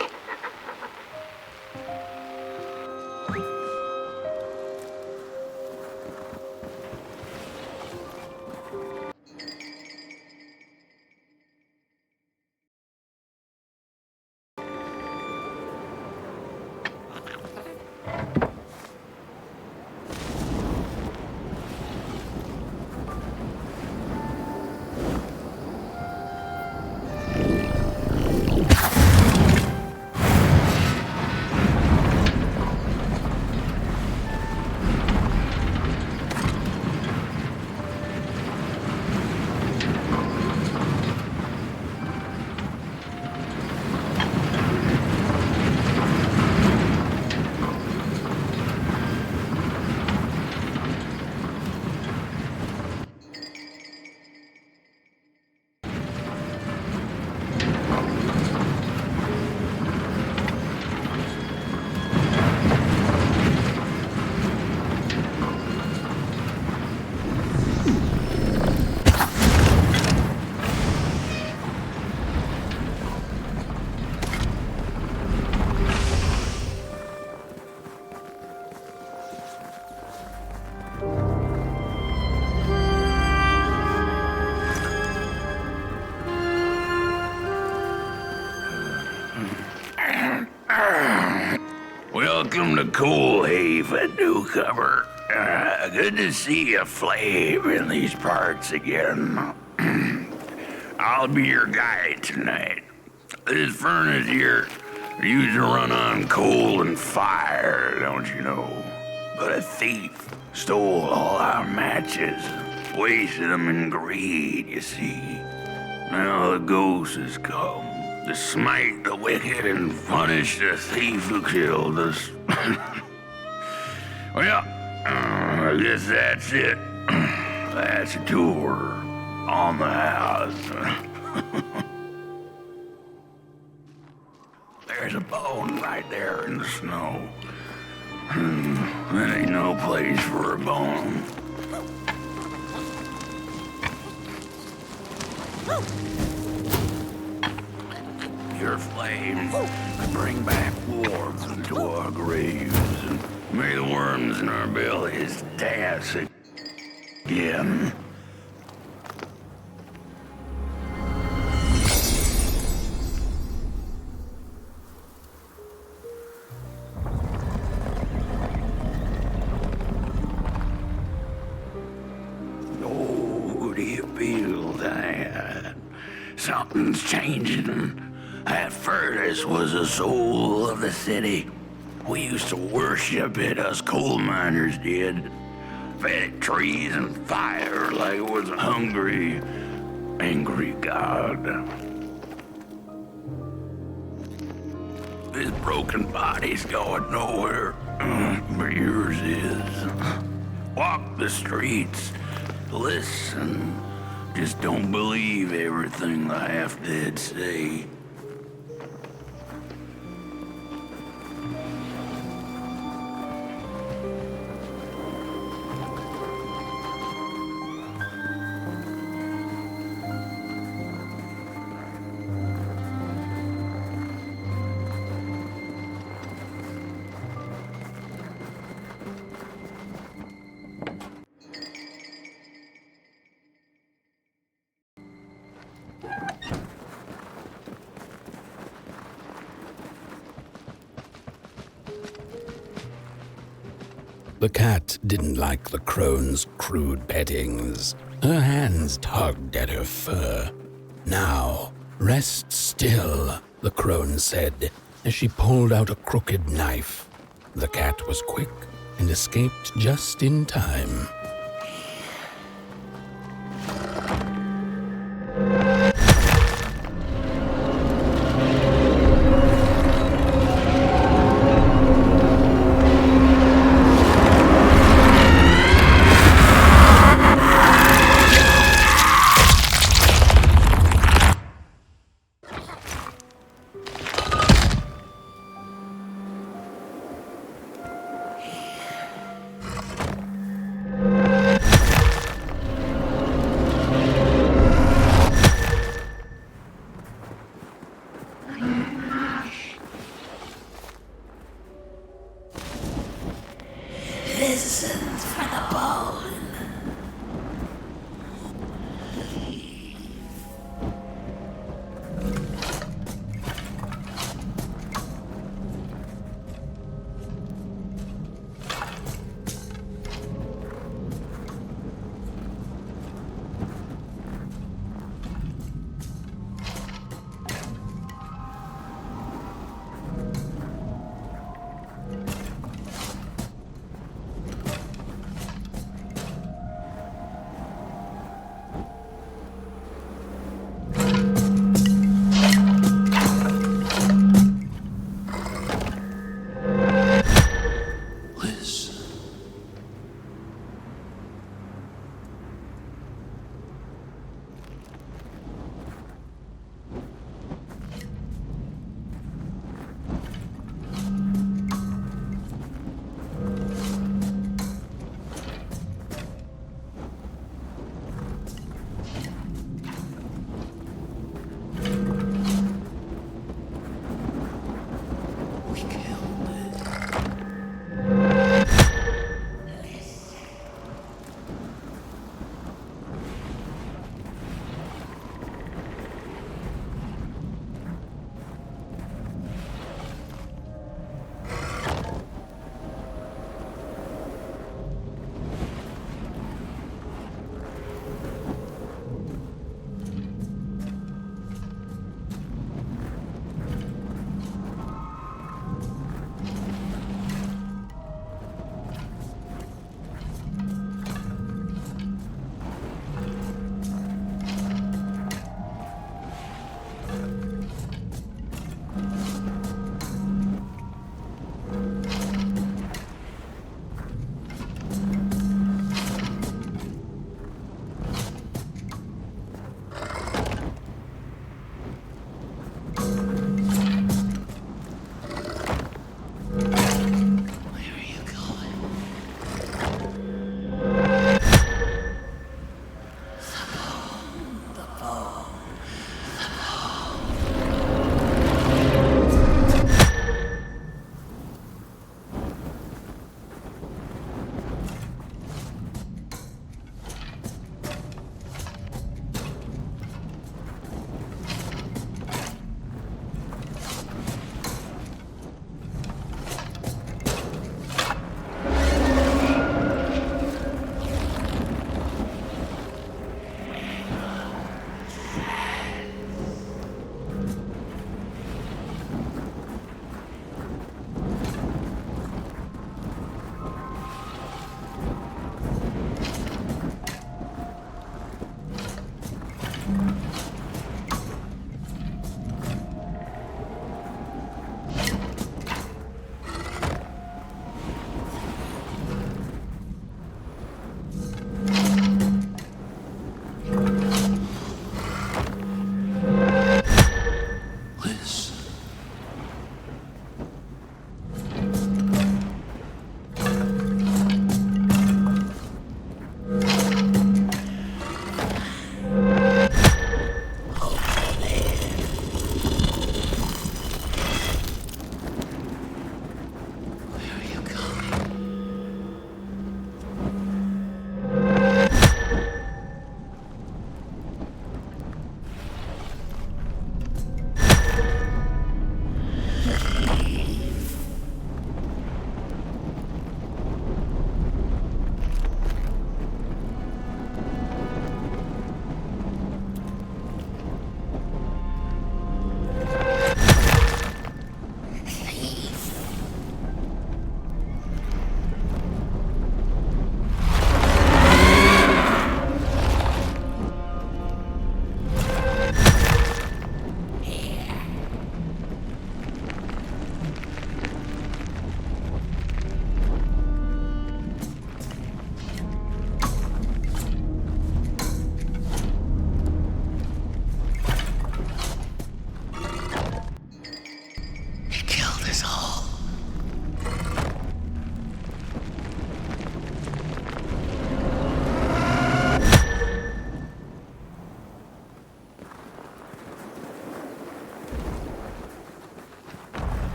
Welcome to Cool Haven, newcomer. Good to see you flame in these parts again. I'll be your guide tonight. This furnace here used to run on coal and fire, don't you know? But a thief stole all our matches, wasted them in greed, you see. Now the ghost has come to smite the wicked and punish the thief who killed us. Well, I guess that's it. That's a tour on the house. There's a bone right there in the snow. That ain't no place for a bone. Your flames bring back warmth to our graves, and may the worms in our bellies dance again. Oh, do you feel that? Something's changing. That furnace was the soul of the city. We used to worship it, us coal miners did. Fed it trees and fire like it was a hungry, angry god. This broken body's going nowhere, but yours is. Walk the streets, listen. Just don't believe everything the half-dead say. The cat didn't like the crone's crude pettings. Her hands tugged at her fur. "Now, rest still," the crone said as she pulled out a crooked knife. The cat was quick and escaped just in time.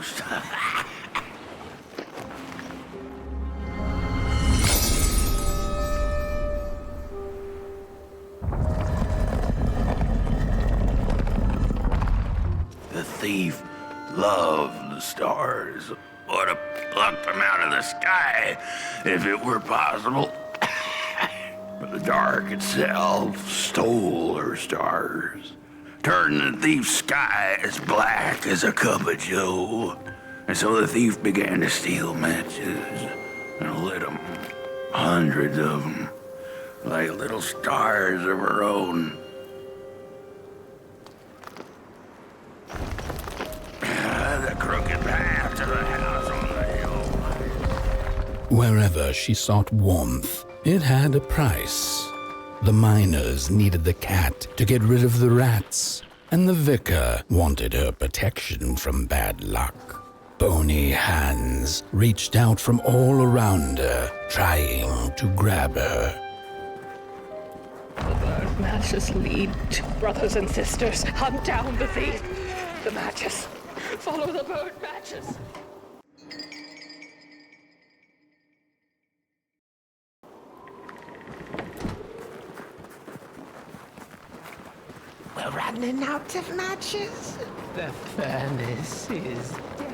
ghost. The thief loved the stars. Would have plucked them out of the sky if it were possible. But the dark itself stole her stars, turned the thief's sky as black as a cup of joe. And so the thief began to steal matches and lit them, hundreds of them, like little stars of her own. The crooked path to the house on the hill. Wherever she sought warmth, it had a price. The miners needed the cat to get rid of the rats, and the vicar wanted her protection from bad luck. Bony hands reached out from all around her, trying to grab her. The burnt matches lead to brothers and sisters. Hunt down the thief. The matches. Follow the burnt matches. We're running out of matches. The furnace is dead.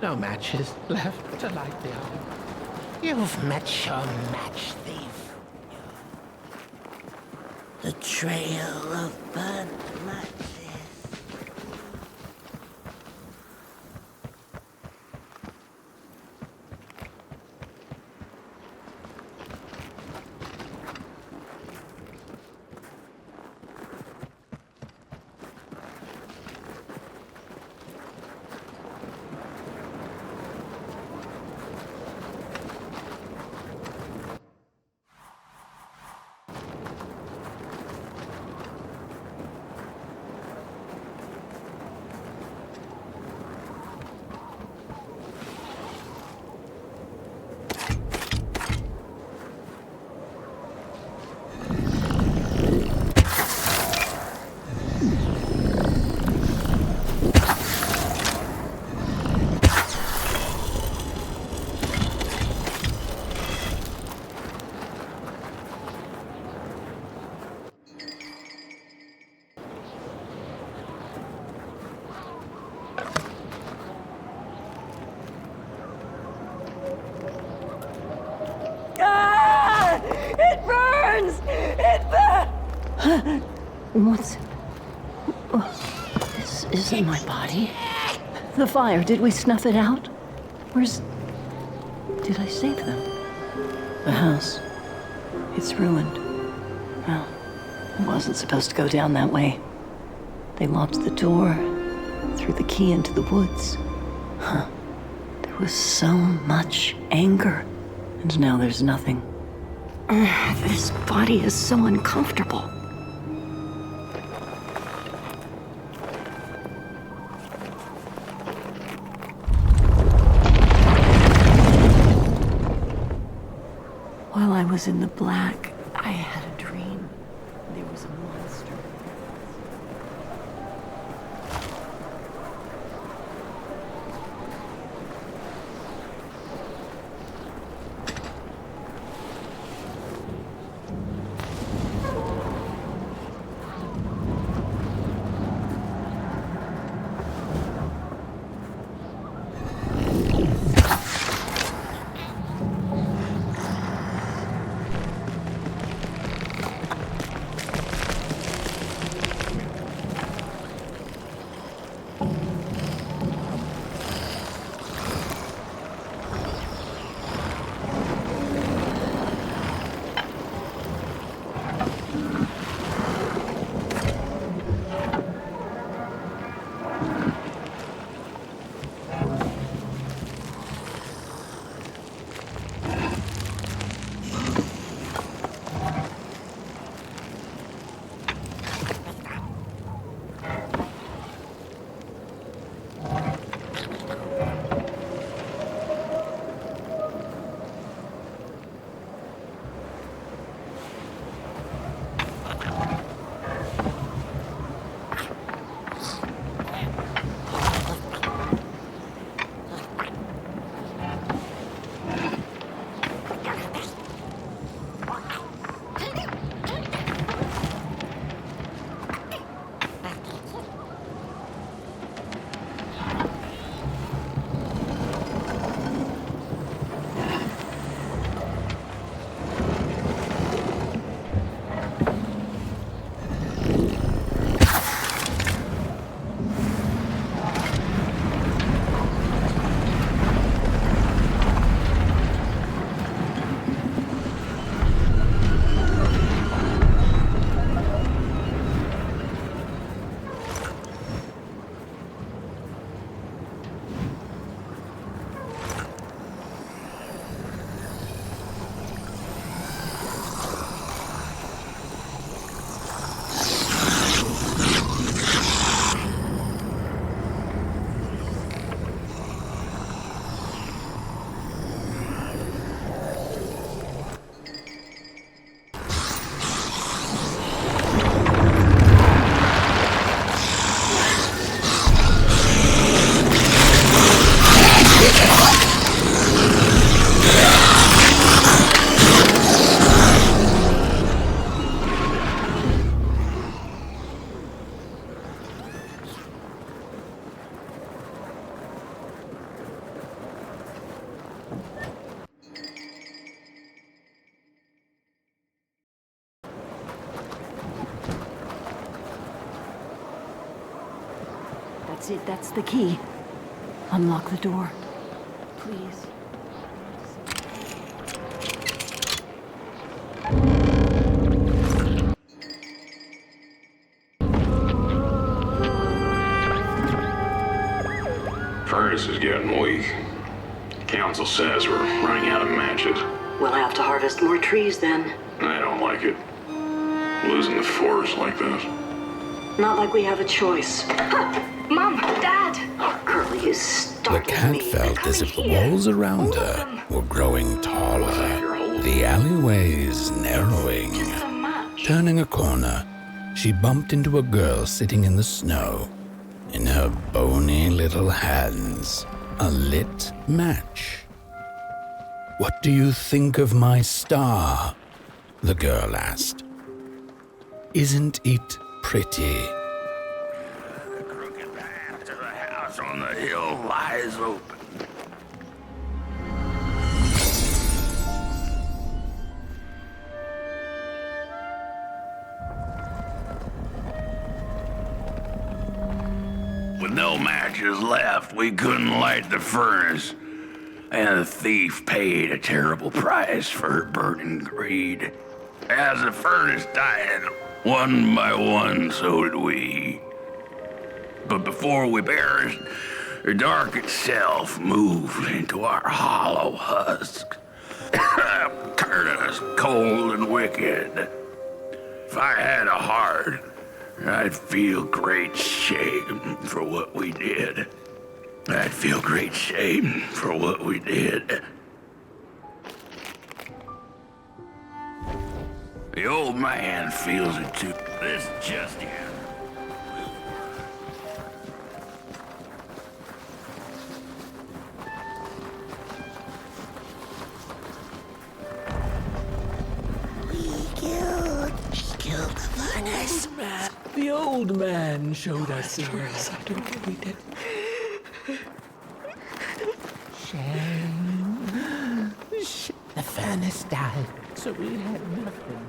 No matches left to light the oven. You've met your match thief. The trail of burnt matches. What's... This isn't my body. The fire, did we snuff it out? Where's Did I save them? The house. It's ruined. Well, it wasn't supposed to go down that way. They locked the door, threw the key into the woods. Huh. There was so much anger, and now there's nothing. This body is so uncomfortable. While I was in the black, I had a dream. There was a monster. That's it, that's the key. Unlock the door. Please. Furnace is getting weak. Council says we're running out of matches. We'll have to harvest more trees then. I don't like it. Losing the forest like this. Not like we have a choice. Mom, Dad! Curly is The startling cat me. felt as if the walls around her were growing taller, the alleyways narrowing. Turning a corner, she bumped into a girl sitting in the snow. In her bony little hands, a lit match. "What do you think of my star?" the girl asked. "Isn't it pretty?" The crooked path to the house on the hill lies open. With no matches left, we couldn't light the furnace. And the thief paid a terrible price for her burning greed. As the furnace died, one by one, so did we. But before we perished, the dark itself moved into our hollow husk, turning us cold and wicked. If I had a heart, I'd feel great shame for what we did. I'd feel great shame for what we did. The old man feels it too. This just in. Killed the furnace. The old man showed us the way. I don't think we did. Shame. The furnace died, so we had nothing.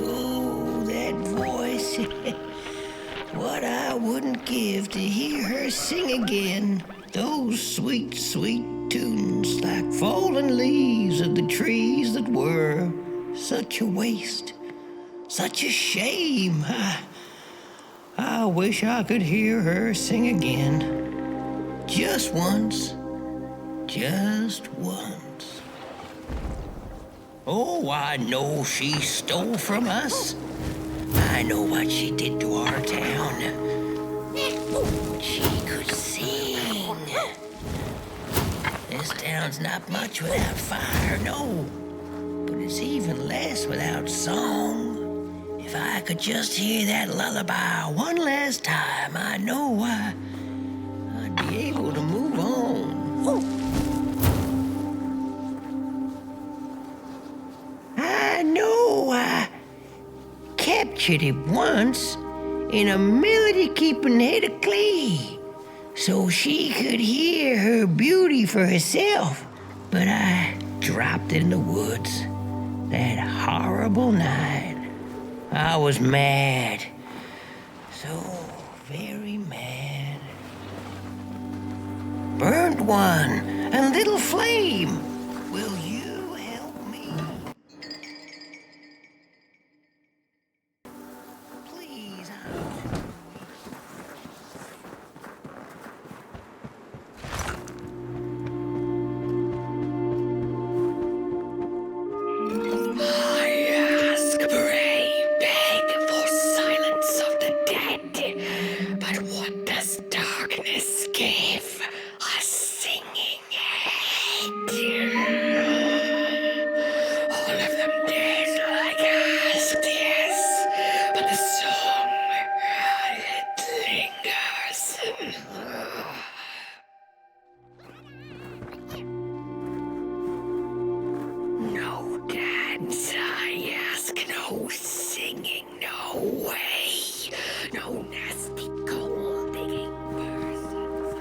Oh, that voice. What I wouldn't give to hear her sing again. Those sweet, sweet tunes like fallen leaves of the trees that were. Such a waste. Such a shame. I wish I could hear her sing again. Just once. Just once. Oh, I know she stole from us. I know what she did to our town. She could sing. This town's not much without fire, no. But it's even less without song. If I could just hear that lullaby one last time, I know I'd be able to move on. I know I captured it once in a melody-keeping head of clay so she could hear her beauty for herself. But I dropped it in the woods that horrible night. I was mad. So very mad. Burnt one, a little flame. Will you help me? Please, I ask, pray, beg for silence of the dead. But what does darkness give? A singing head. All of them dead like asked, yes. But the song, it lingers. No dance, I ask, no singing, no way. No nasty gold digging persons.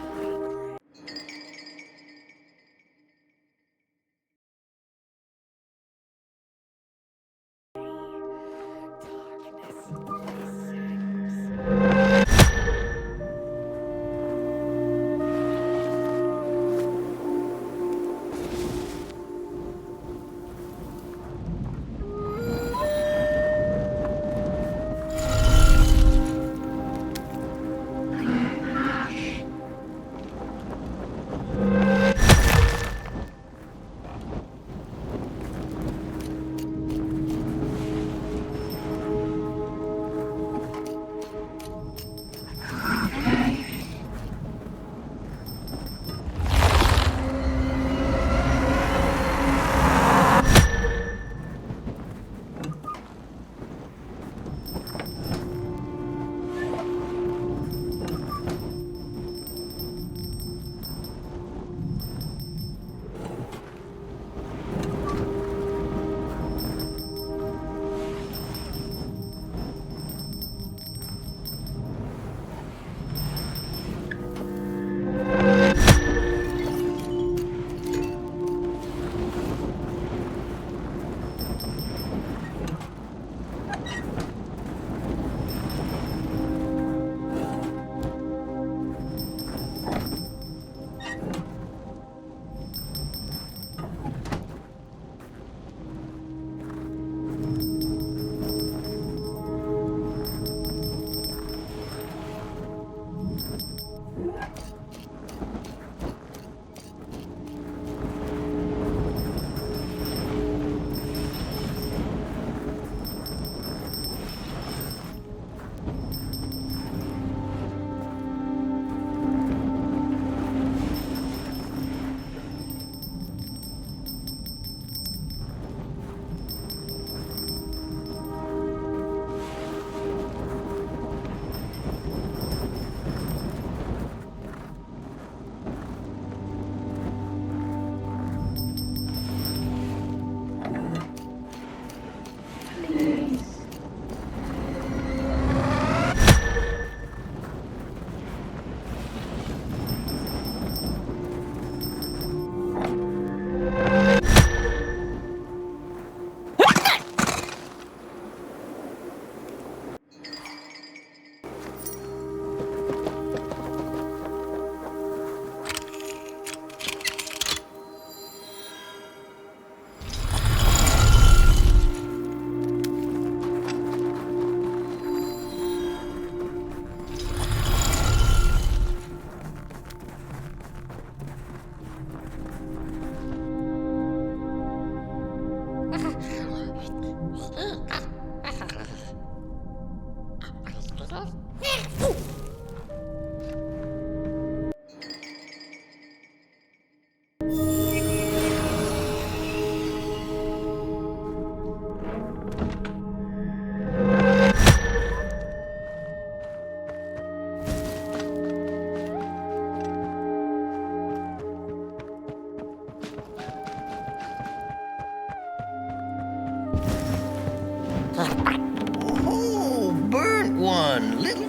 Oh, burnt one, little.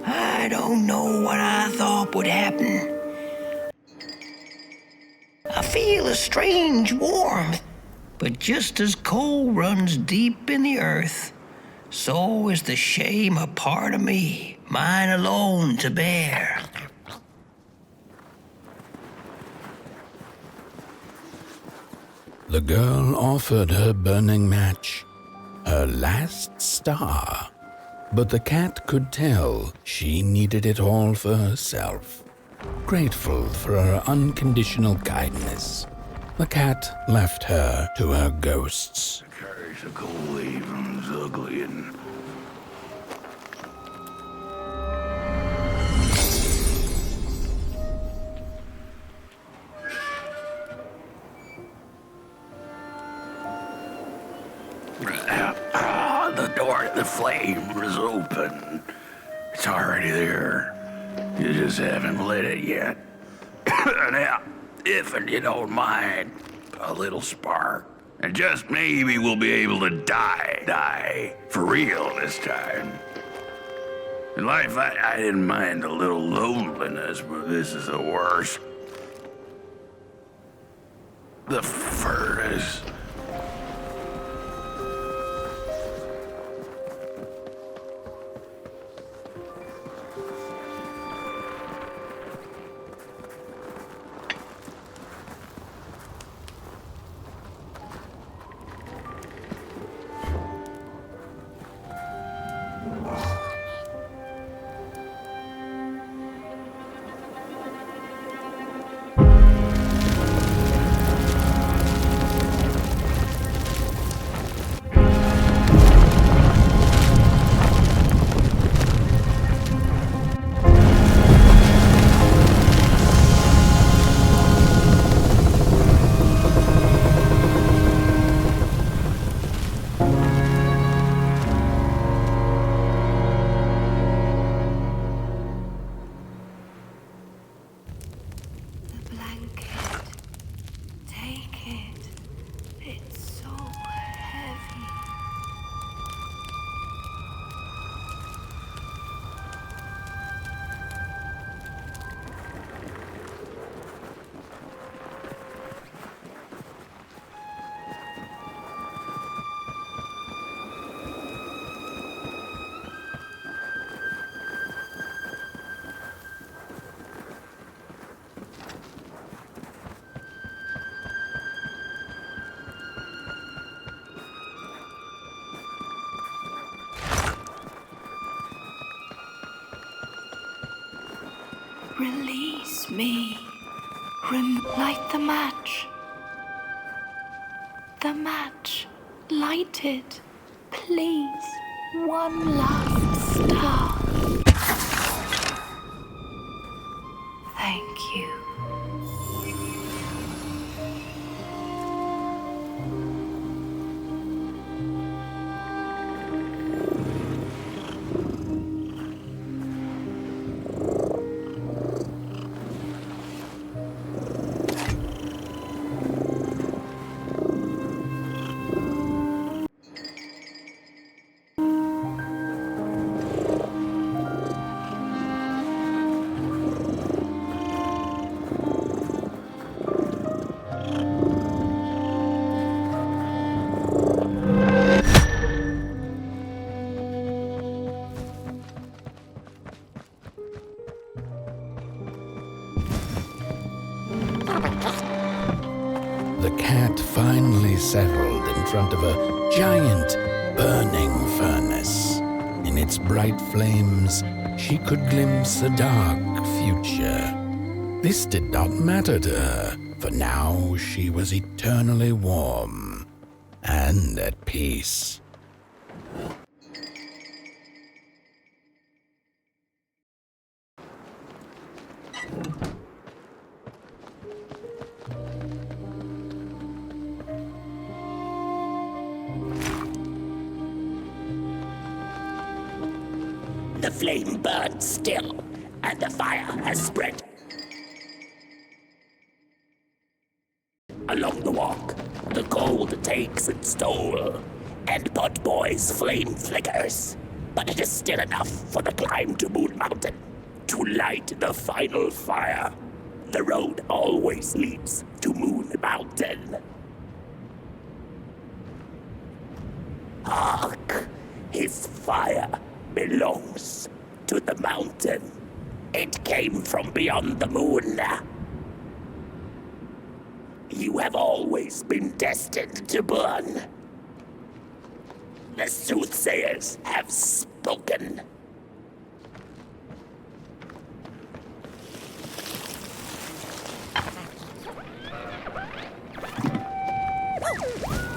I don't know what I thought would happen. I feel a strange warmth, but just as coal runs deep in the earth, so is the shame a part of me, mine alone to bear. The girl offered her burning match, her last star, but the cat could tell she needed it all for herself. Grateful for her unconditional kindness, the cat left her to her ghosts. Carries a coal even's ugly and the door to the flame was open. It's already there. You just haven't lit it yet. Now, if you don't mind, a little spark. And just maybe we'll be able to die for real this time. In life, I didn't mind a little loneliness, but this is the worst. The furnace. Release me. Light the match. The match. Light it. Please. One last star. Thank you. The cat finally settled in front of a giant burning furnace. In its bright flames, she could glimpse a dark future. This did not matter to her, for now she was eternally warm and at peace. The flame burns still, and the fire has spread. Along the walk, the cold takes its toll, and Potboy's flame flickers. But it is still enough for the climb to Moon Mountain, to light the final fire. The road always leads to Moon Mountain. Hark! His fire belongs to the mountain. It came from beyond the moon. You have always been destined to burn. The soothsayers have spoken.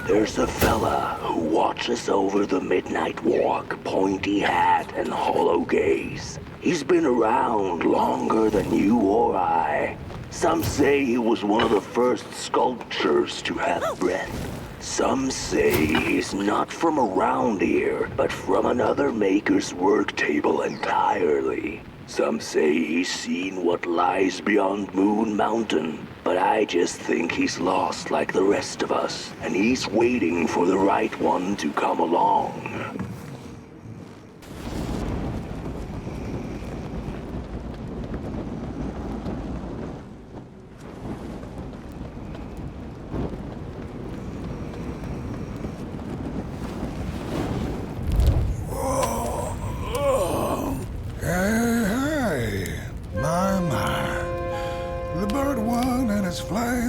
There's a fella who watches over the midnight walk, pointy hat and hollow gaze. He's been around longer than you or I. Some say he was one of the first sculptures to have breath. Some say he's not from around here, but from another maker's work table entirely. Some say he's seen what lies beyond Moon Mountain, but I just think he's lost like the rest of us, and he's waiting for the right one to come along.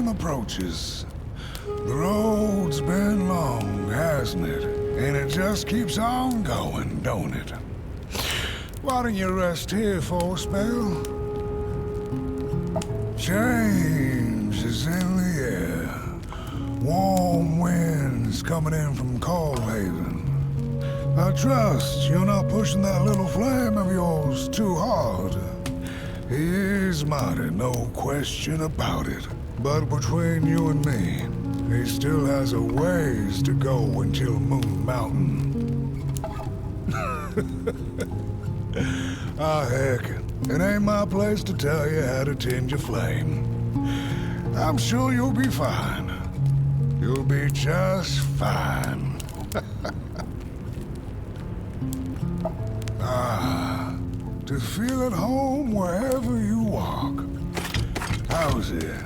Approaches. The road's been long, hasn't it? And it just keeps on going, don't it? Why don't you rest here for a spell? Change is in the air. Warm winds coming in from Coalhaven. I trust you're not pushing that little flame of yours too hard. He is mighty, no question about it. But between you and me, he still has a ways to go until Moon Mountain. Heck, it ain't my place to tell you how to tend your flame. I'm sure you'll be fine. You'll be just fine. To feel at home wherever you walk. How's it?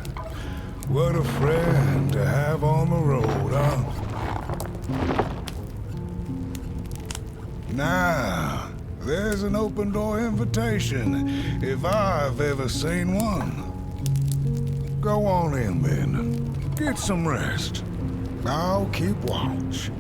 What a friend to have on the road, huh? Now, there's an open door invitation, if I've ever seen one. Go on in, then. Get some rest. I'll keep watch.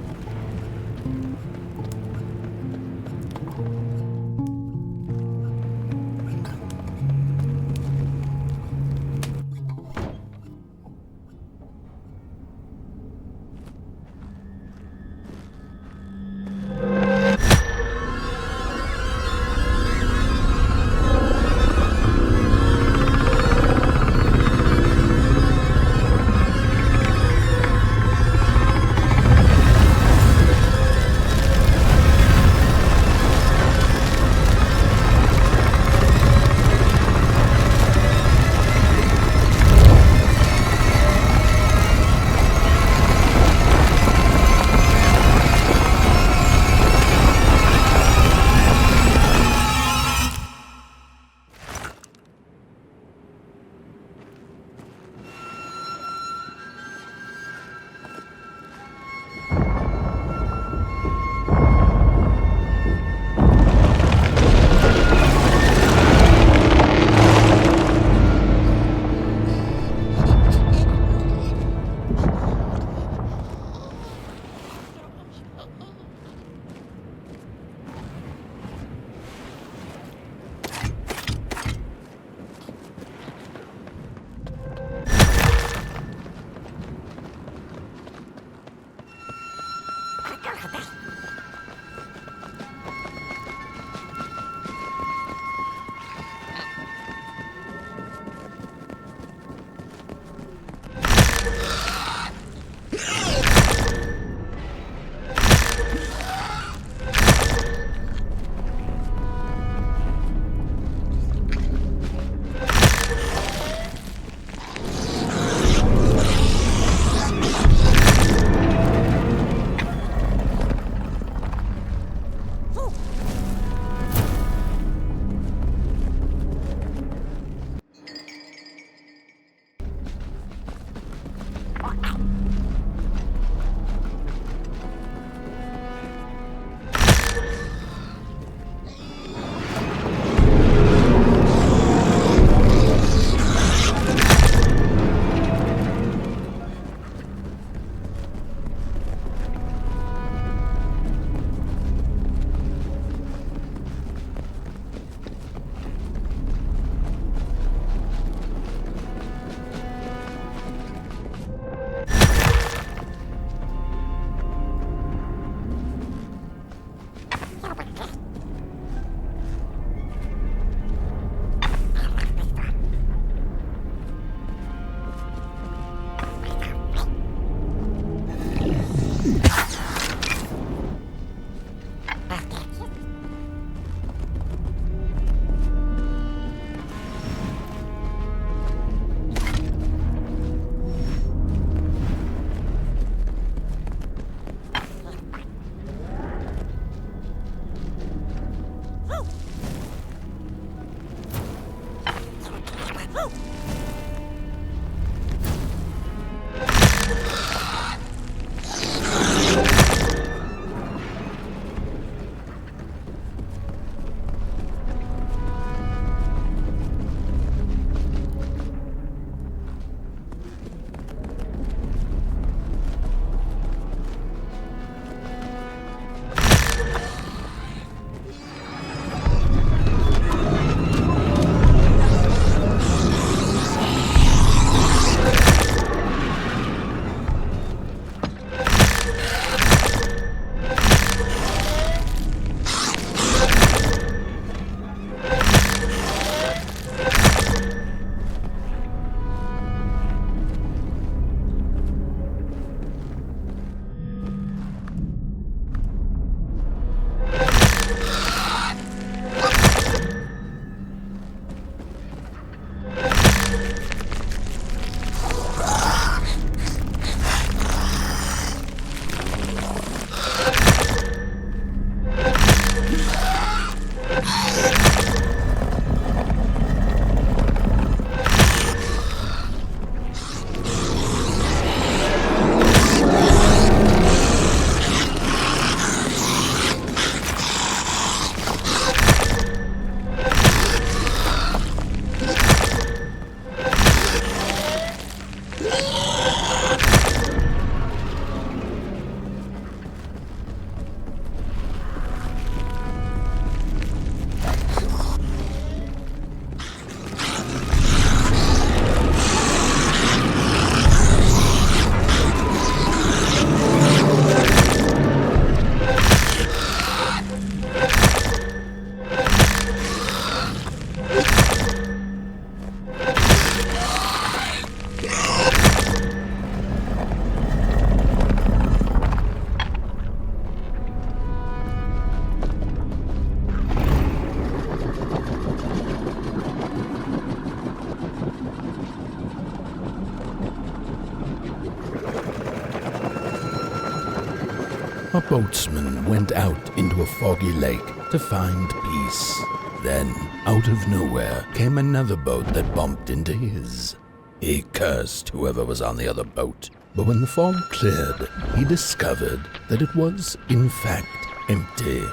A boatsman went out into a foggy lake to find peace. Then, out of nowhere, came another boat that bumped into his. He cursed whoever was on the other boat, but when the fog cleared, he discovered that it was, in fact, empty.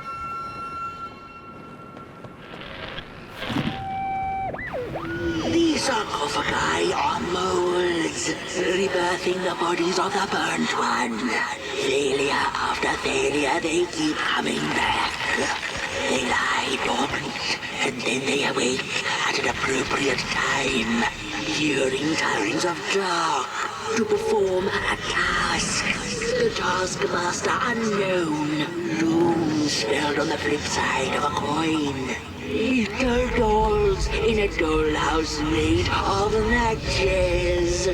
These sarcophagi are molds, rebirthing the bodies of the burnt one. Failure after failure, they keep coming back. They lie dormant, and then they awake at an appropriate time, hearing tongues of dark to perform a task. The taskmaster unknown, doom spelled on the flip side of a coin. Little dolls in a dollhouse made of matches.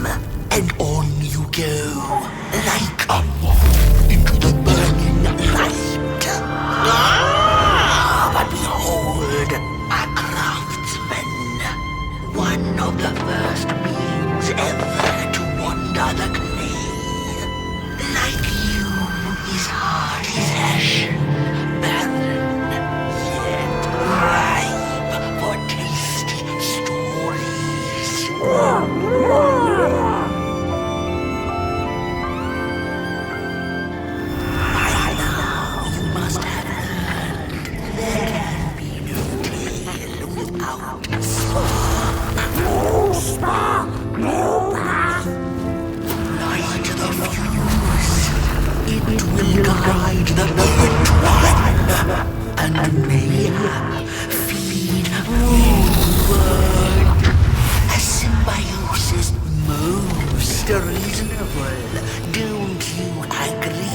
and on you go, like a moth into the burning light. But behold, a craftsman, one of the first beings ever to wander the clay. Like you, his heart is ashen, barren, yet ripe for tasty stories. Guide the poet one, and mayhap feed moonward. A symbiosis most reasonable, don't you agree?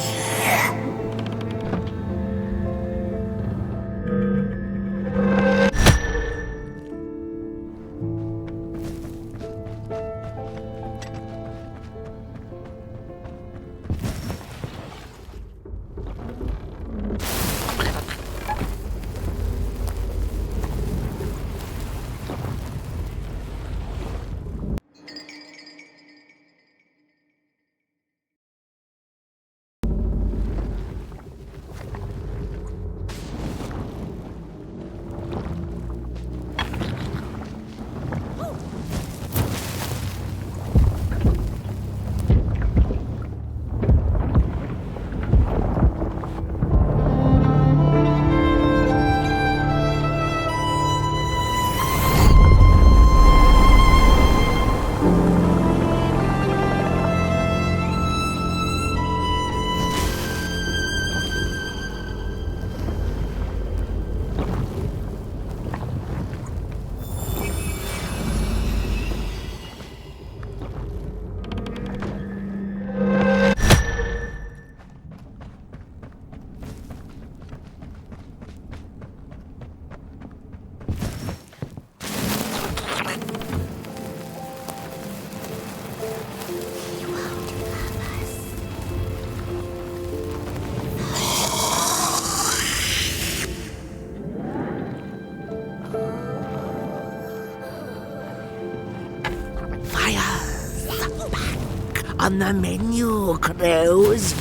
On the menu, crows.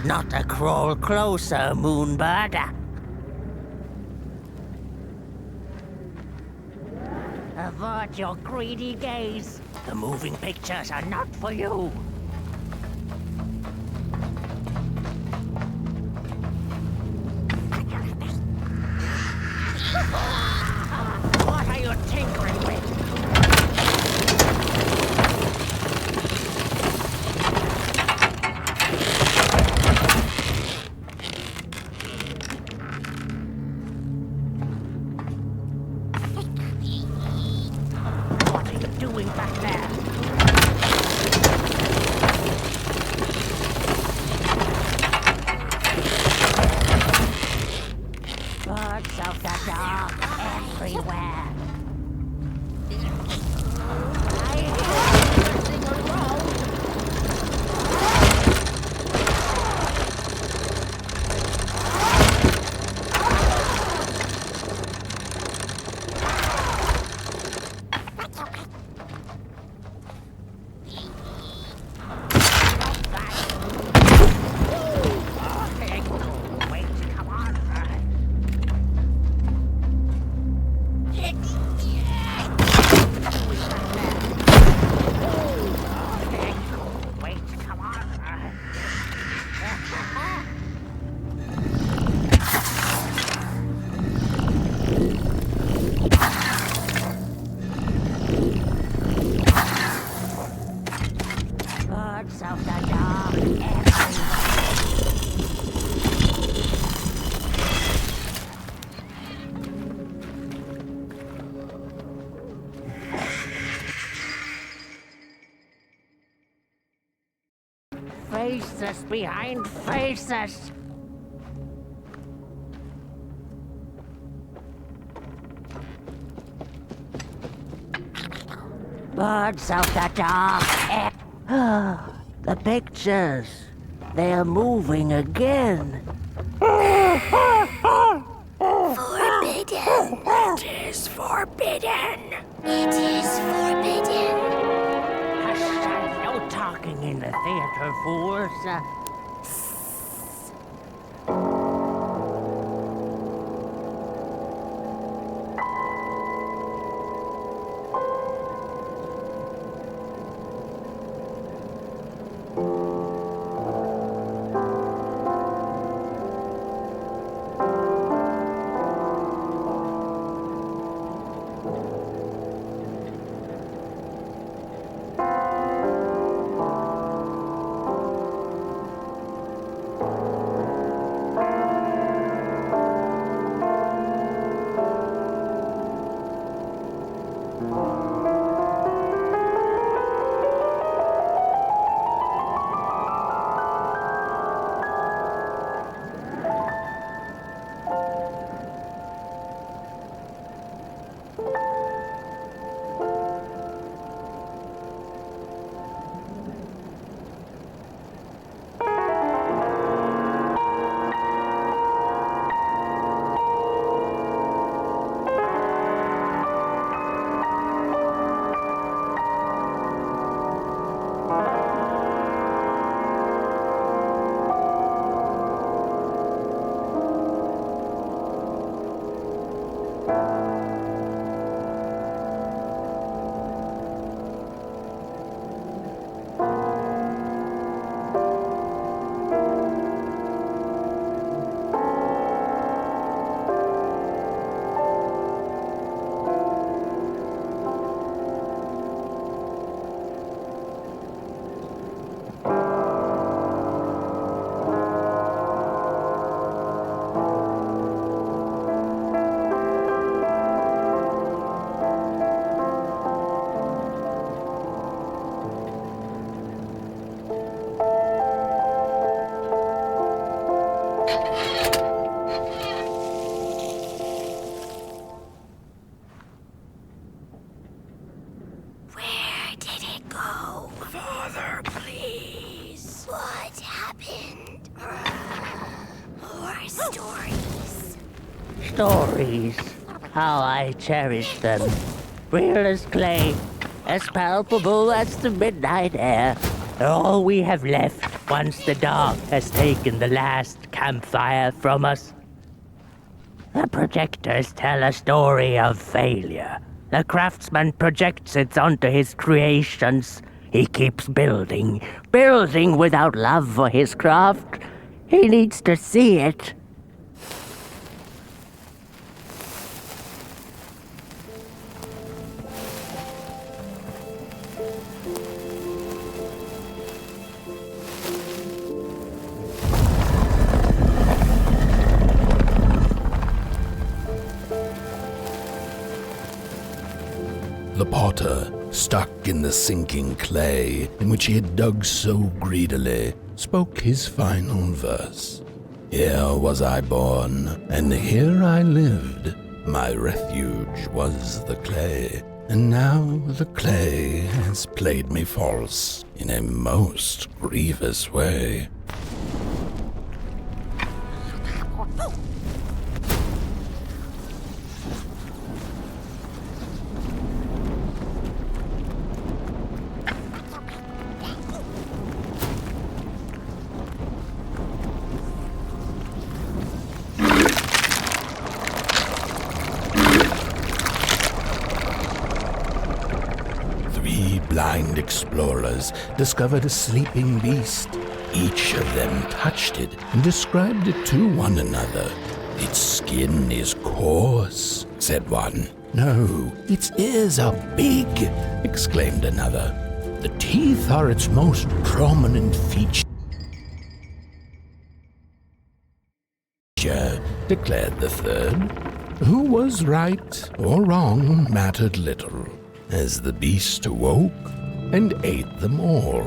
Not to crawl closer, Moonbird. Avert your greedy gaze. The moving pictures are not for you. What are you tinkering with? What are you doing back there? of the dark everywhere. Faces behind faces. Birds of the dark. The pictures. They're moving again. Forbidden. It is forbidden. It is forbidden. Hush, no talking in the theater, fools. Stories. How I cherish them. Real as clay, as palpable as the midnight air. They're all we have left once the dark has taken the last campfire from us. The projectors tell a story of failure. The craftsman projects it onto his creations. He keeps building without love for his craft. He needs to see it. The potter, stuck in the sinking clay in which he had dug so greedily, spoke his final verse. Here was I born, and here I lived. My refuge was the clay, and now the clay has played me false in a most grievous way. Blind explorers discovered a sleeping beast. Each of them touched it and described it to one another. Its skin is coarse, said one. No, its ears are big, exclaimed another. The teeth are its most prominent feature, declared the third. Who was right or wrong mattered little, as the beast awoke and ate them all.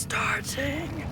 starting.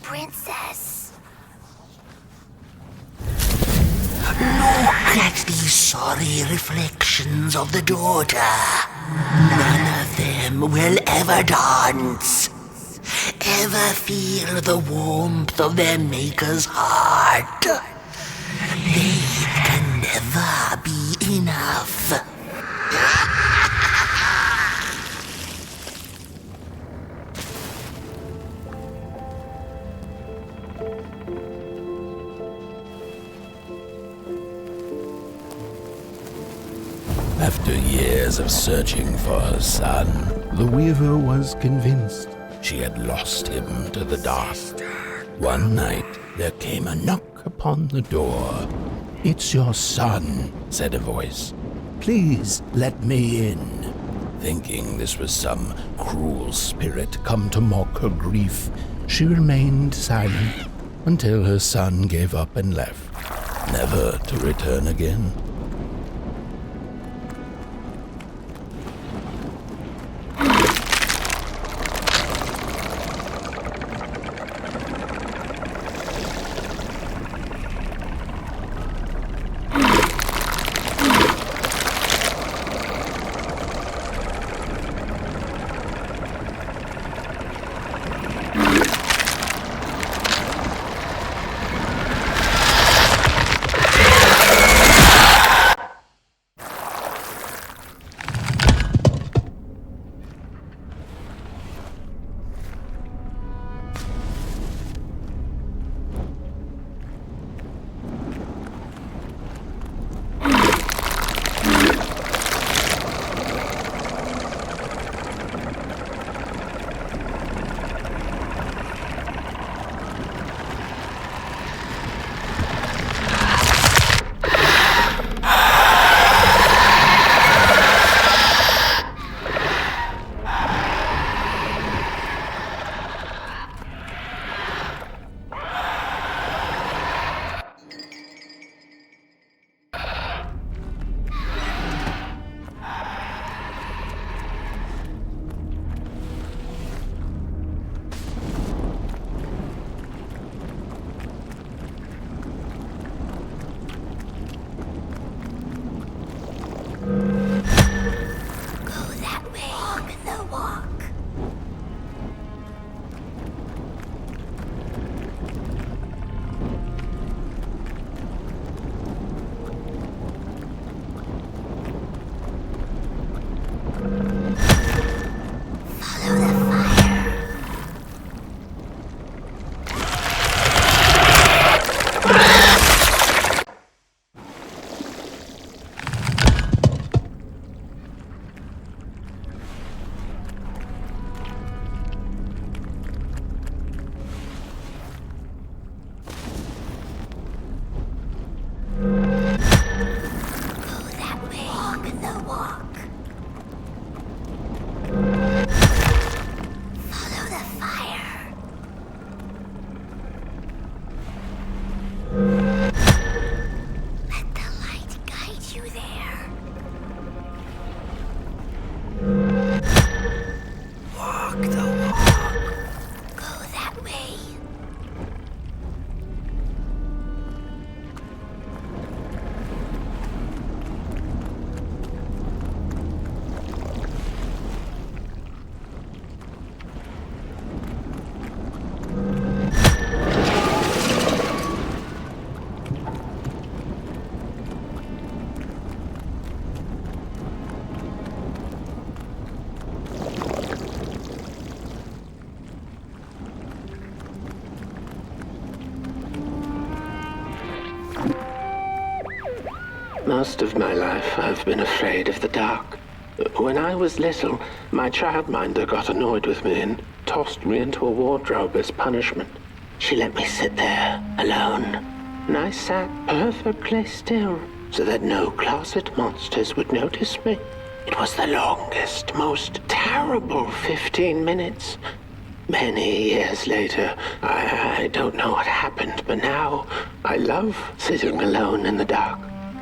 Princess. Look at these sorry reflections of the daughter. None of them will ever dance, ever feel the warmth of their maker's heart. They can never be enough. After years of searching for her son, the weaver was convinced she had lost him to the dark. One night, there came a knock upon the door. "It's your son," said a voice. "Please let me in." Thinking this was some cruel spirit come to mock her grief, she remained silent until her son gave up and left, never to return again. Most of my life, I've been afraid of the dark. When I was little, my childminder got annoyed with me and tossed me into a wardrobe as punishment. She let me sit there, alone, and I sat perfectly still so that no closet monsters would notice me. It was the longest, most terrible 15 minutes. Many years later, I don't know what happened, but now I love sitting alone in the dark.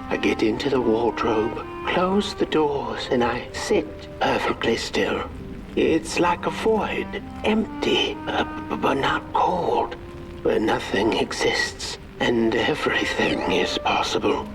I get into the wardrobe, close the doors, and I sit perfectly still. It's like a void, empty, but not cold, where nothing exists and everything is possible.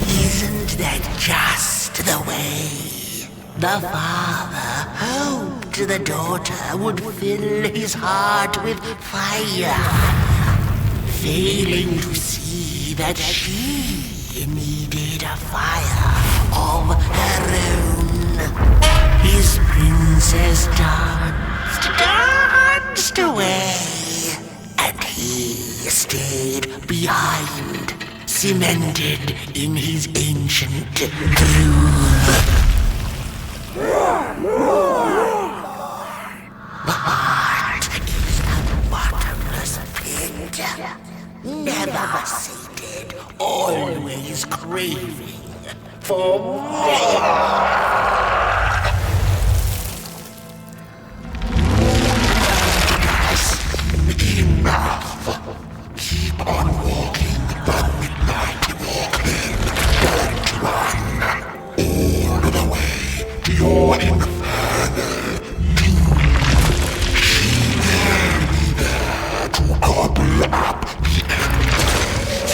Isn't that just lost the way. The father hoped the daughter would fill his heart with fire, failing to see that she needed a fire of her own. His princess danced away, and he stayed behind, cemented in his ancient groove. The heart is a bottomless pit, never sated, always craving for more. Enough. Keep on walking the midnight walking. Don't run all the way to your infernal doom. She will be there to gobble up the embers.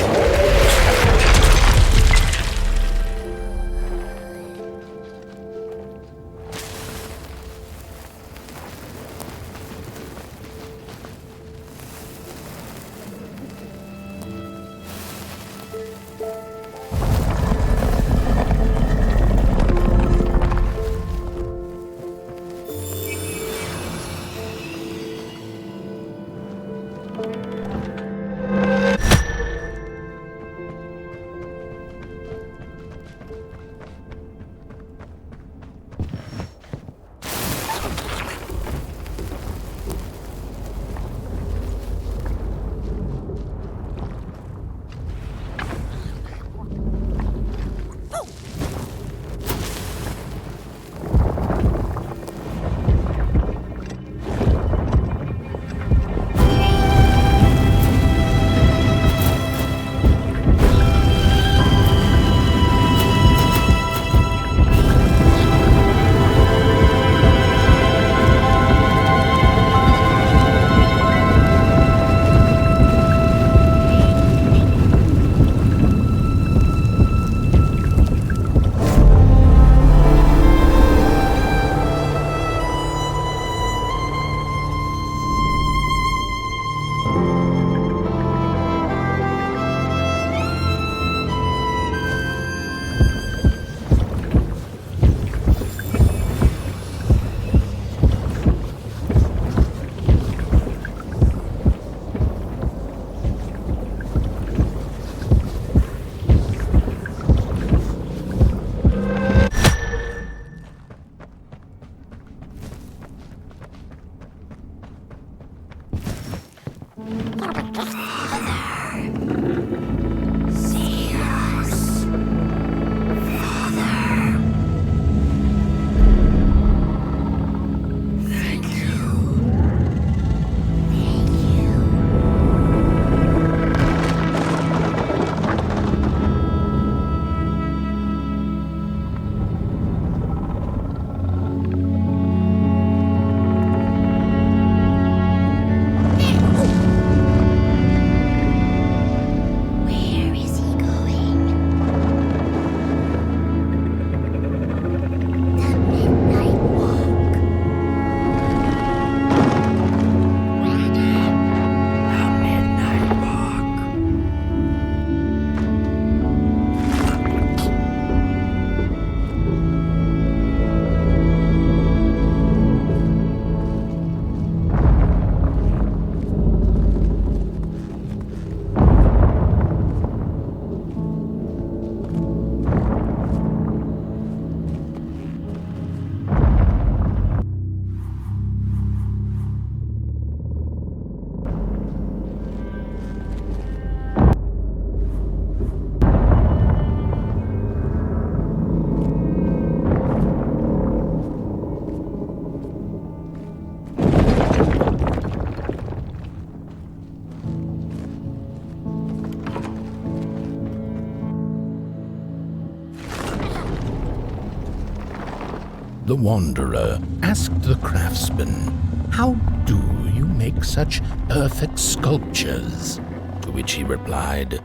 The wanderer asked the craftsman, "How do you make such perfect sculptures?" To which he replied,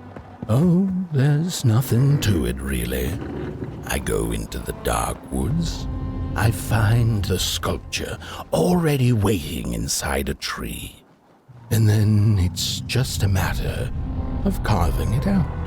"Oh, There's nothing to it, really. I go into the dark woods. I find the sculpture already waiting inside a tree. And then it's just a matter of carving it out.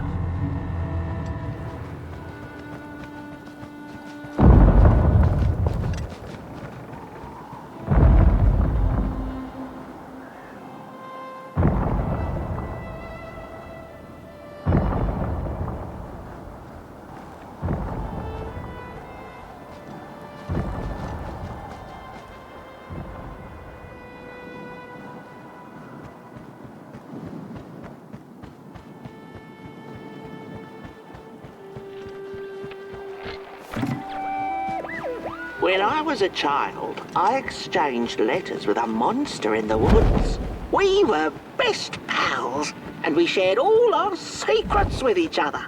When I was a child, I exchanged letters with a monster in the woods. We were best pals, and we shared all our secrets with each other.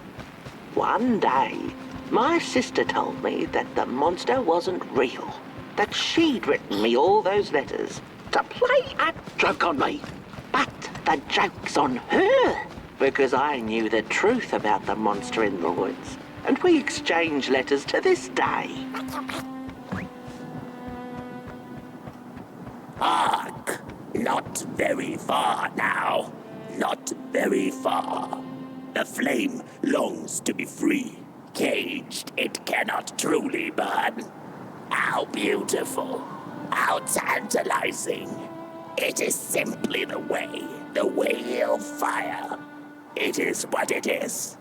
One day, my sister told me that the monster wasn't real, that she'd written me all those letters to play a joke on me. But the joke's on her, because I knew the truth about the monster in the woods, and we exchange letters to this day. Hark! Not very far now. Not very far. The flame longs to be free. Caged, it cannot truly burn. How beautiful. How tantalizing. It is simply the way of fire. It is what it is.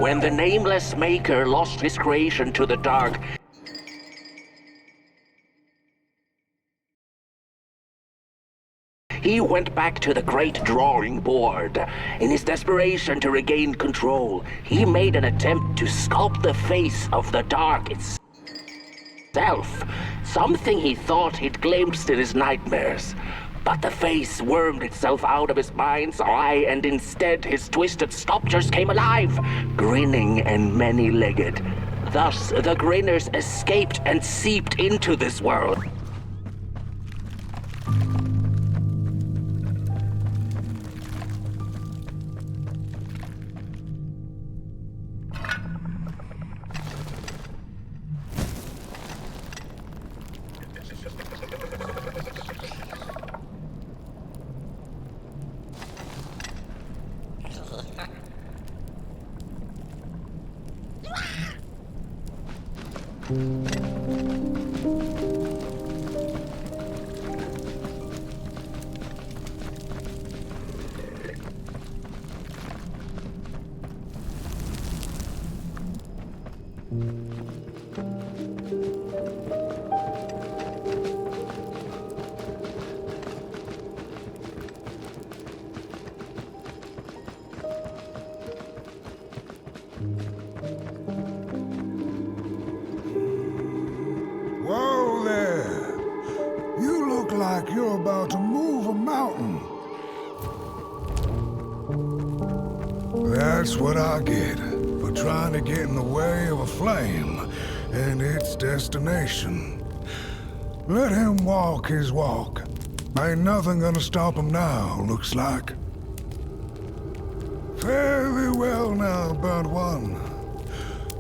when the nameless maker lost his creation to the dark, he went back to the great drawing board. In his desperation to regain control, he made an attempt to sculpt the face of the dark itself, something he thought he'd glimpsed in his nightmares. But the face wormed itself out of his mind's eye, and instead his twisted sculptures came alive, grinning and many-legged. Thus, the grinners escaped and seeped into this world. Whoa there! You look like you're about to move a mountain. That's what I get for trying to get in the way of a flame and its destination. Let him walk his walk. Ain't nothing gonna stop him now, looks like. Fairly well now, burnt one.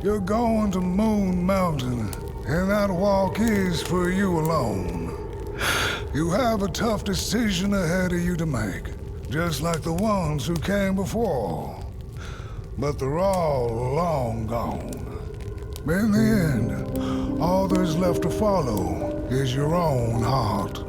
You're going to Moon Mountain, and that walk is for you alone. You have a tough decision ahead of you to make, just like the ones who came before. But they're all long gone. In the end, all there's left to follow is your own heart.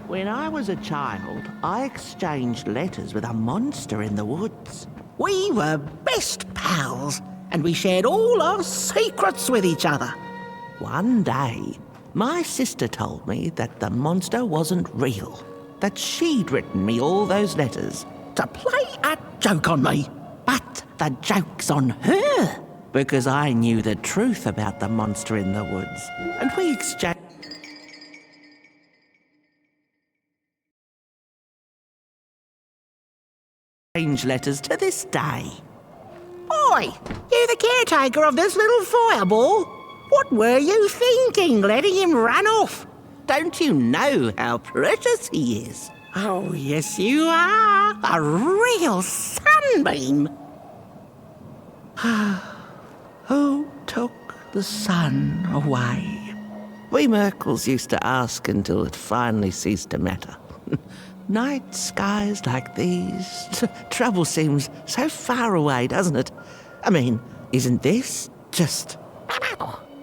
When I was a child, I exchanged letters with a monster in the woods. We were best pals, and we shared all our secrets with each other. One day, my sister told me that the monster wasn't real, that she'd written me all those letters to play a joke on me. But the joke's on her, because I knew the truth about the monster in the woods, and we exchanged letters to this day. Oi, you the caretaker of this little fireball? What were you thinking, letting him run off? Don't you know how precious he is? Oh, yes you are. A real sunbeam. Who took the sun away? We Merkles used to ask until it finally ceased to matter. Night skies like these, trouble seems so far away, doesn't it? I mean, isn't this just...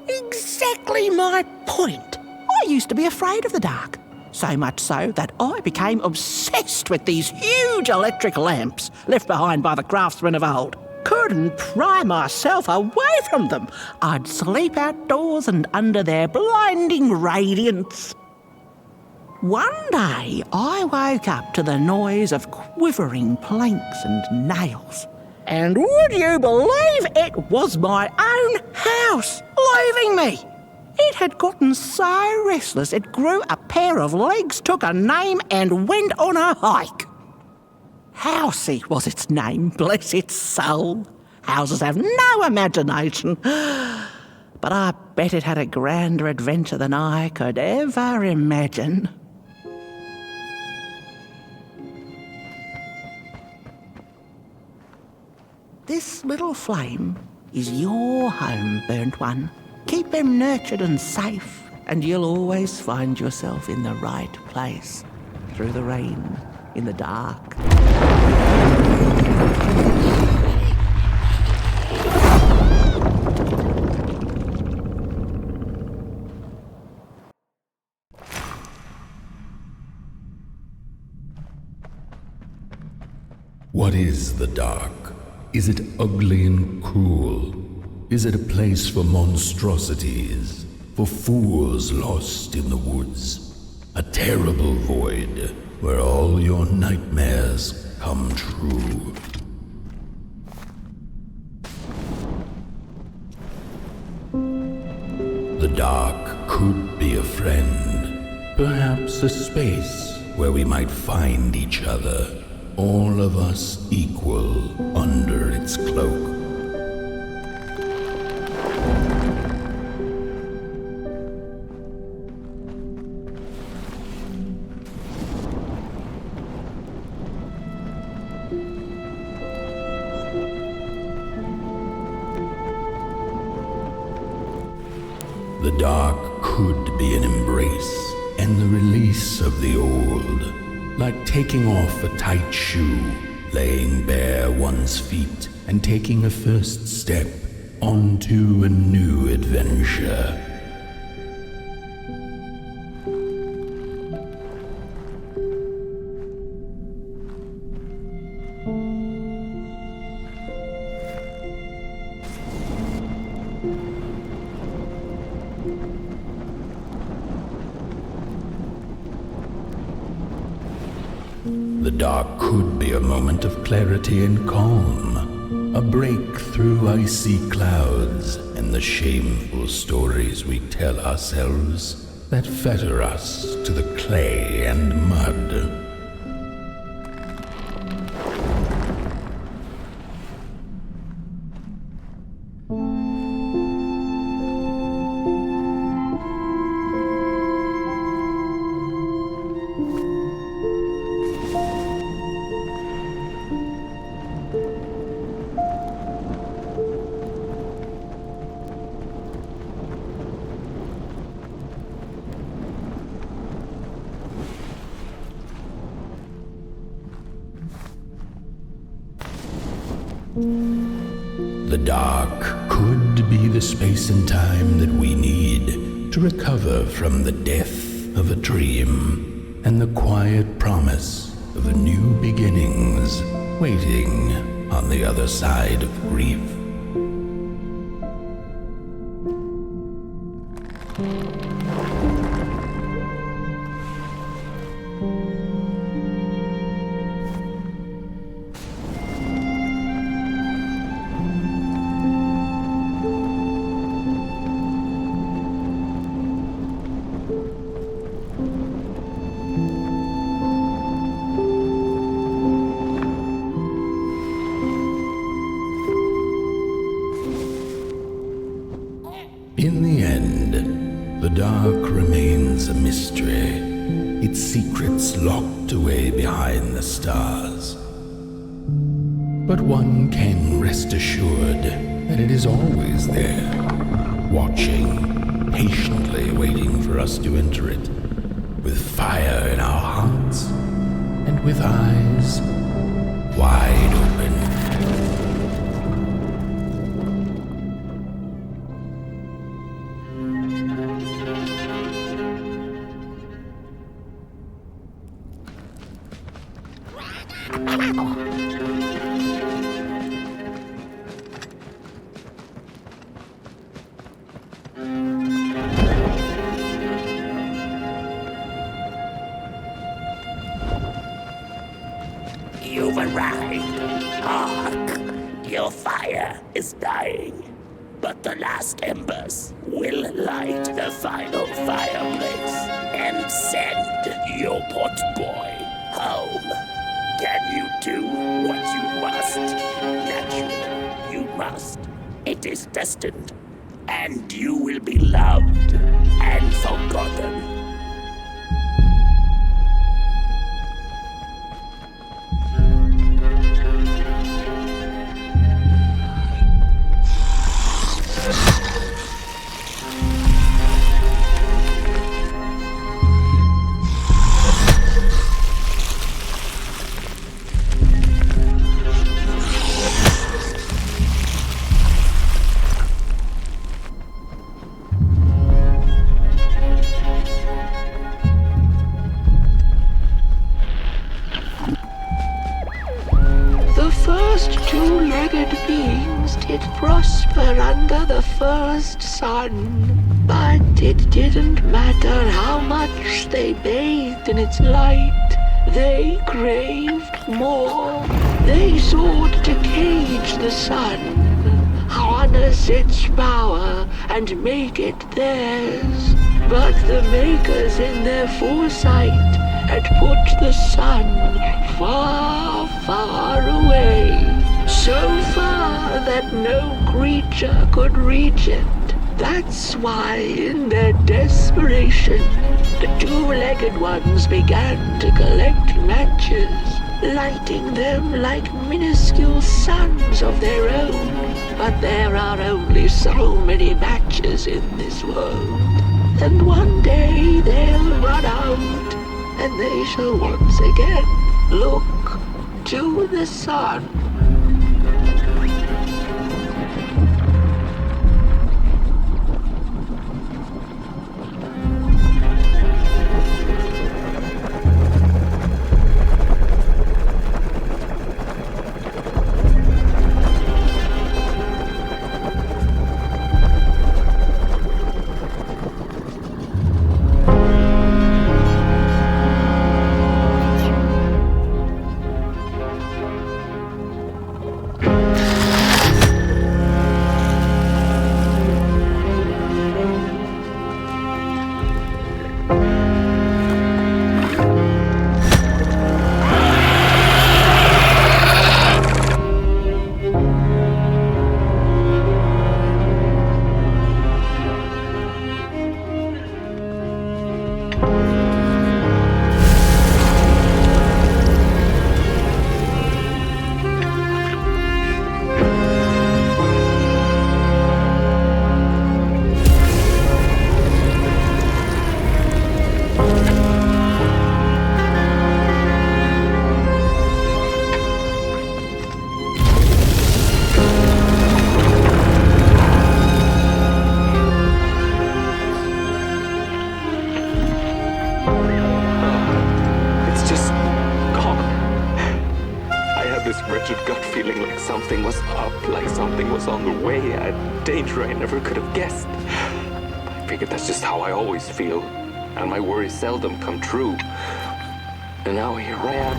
Exactly my point. I used to be afraid of the dark. So much so that I became obsessed with these huge electric lamps left behind by the craftsmen of old. Couldn't pry myself away from them. I'd sleep outdoors and under their blinding radiance. One day, I woke up to the noise of quivering planks and nails. And would you believe it was my own house leaving me? It had gotten so restless it grew a pair of legs, took a name and went on a hike. Housey was its name, bless its soul. Houses have no imagination. But I bet it had a grander adventure than I could ever imagine. This little flame is your home, burnt one. Keep them nurtured and safe, and you'll always find yourself in the right place. Through the rain, in the dark. What is the dark? Is it ugly and cruel? Is it a place for monstrosities, for fools lost in the woods? A terrible void where all your nightmares come true. The dark could be a friend, perhaps a space where we might find each other, all of us equal under its cloak. The dark could be an embrace and the release of the old. Like taking off a tight shoe, laying bare one's feet, and taking a first step onto a new adventure. The dark could be a moment of clarity and calm, a break through icy clouds and the shameful stories we tell ourselves that fetter us to the clay and mud. The dark could be the space and time that we need to recover from the death of a dream and the quiet promise of new beginnings waiting on the other side of grief. In the end, the dark remains a mystery, its secrets locked away behind the stars. But one can rest assured that it is always there, watching, patiently waiting for us to enter it, with fire in our hearts and with eyes wide open. You've arrived. Hark! Your fire is dying. But the last embers will light the final fireplace and send your pot boy home. Can you do what you must? Naturally, you must. It is destined. And you will be loved and forgotten. Two-legged beings did prosper under the first sun, but it didn't matter how much they bathed in its light. They craved more. They sought to cage the sun, harness its power, and make it theirs. But the makers in their foresight had put the sun far, far away. So far that no creature could reach it. That's why, in their desperation, the two-legged ones began to collect matches, lighting them like minuscule suns of their own. But there are only so many matches in this world, and one day they'll run out, and they shall once again look to the sun. Something was up, like something was on the way, a danger I never could have guessed. I figured that's just how I always feel, and my worries seldom come true. And now here I am,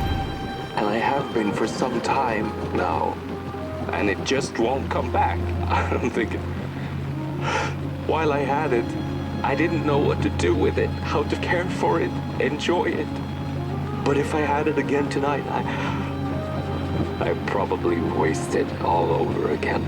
and I have been for some time now, and it just won't come back. I'm thinking, while I had it, I didn't know what to do with it, how to care for it, enjoy it. But if I had it again tonight, I probably waste it all over again.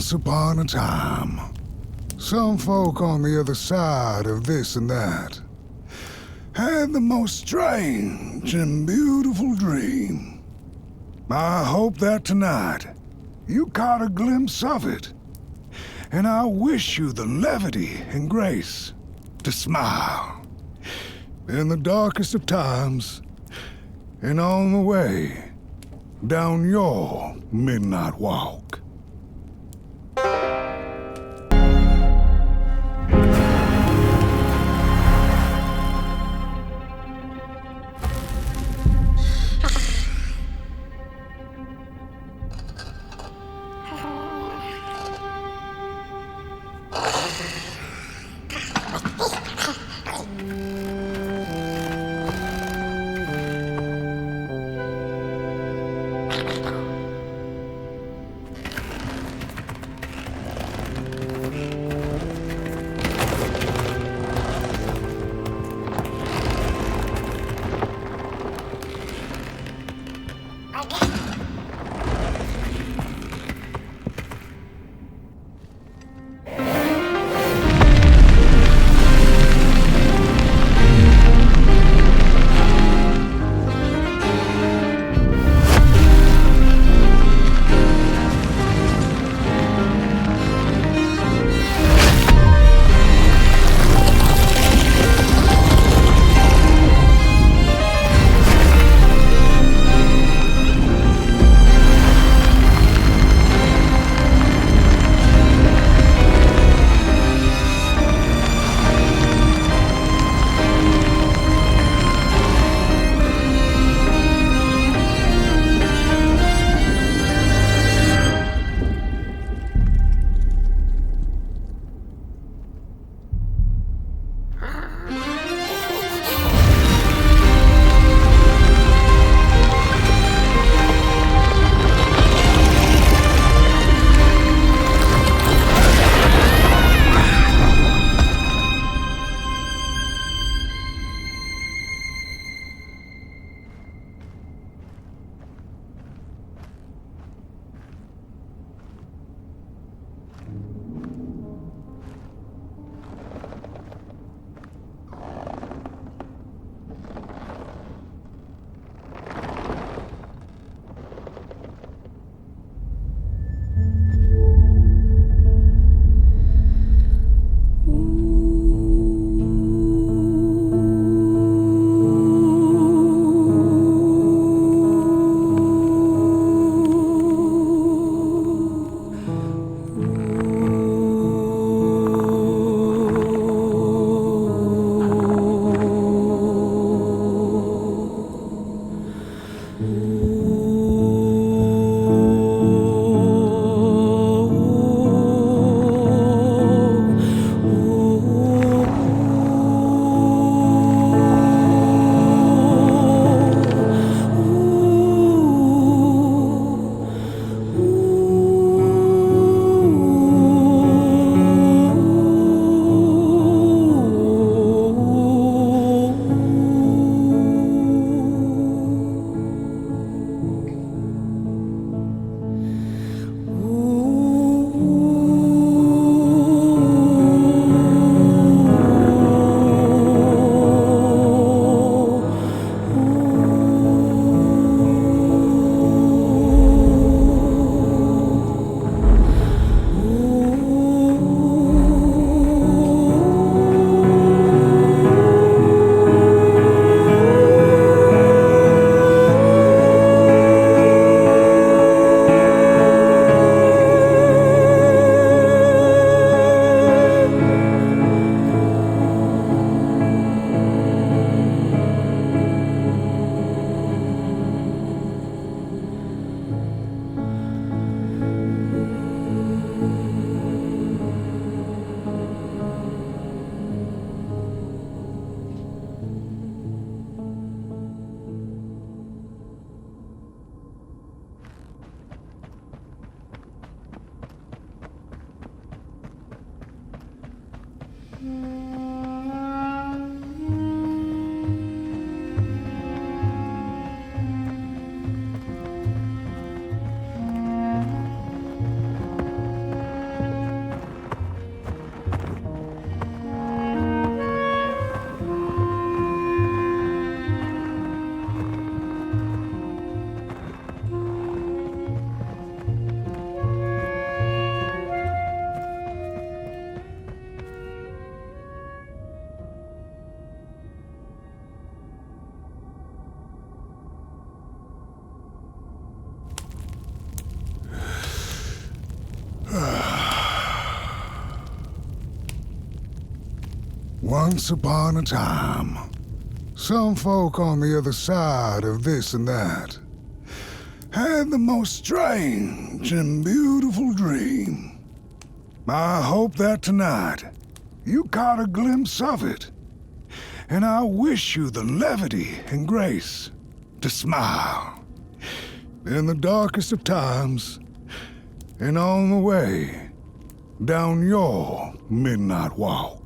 Once upon a time, some folk on the other side of this and that had the most strange and beautiful dream. I hope that tonight you caught a glimpse of it, and I wish you the levity and grace to smile in the darkest of times and on the way down your midnight walk. Once upon a time, some folk on the other side of this and that had the most strange and beautiful dream. I hope that tonight you caught a glimpse of it, and I wish you the levity and grace to smile in the darkest of times and on the way down your midnight walk.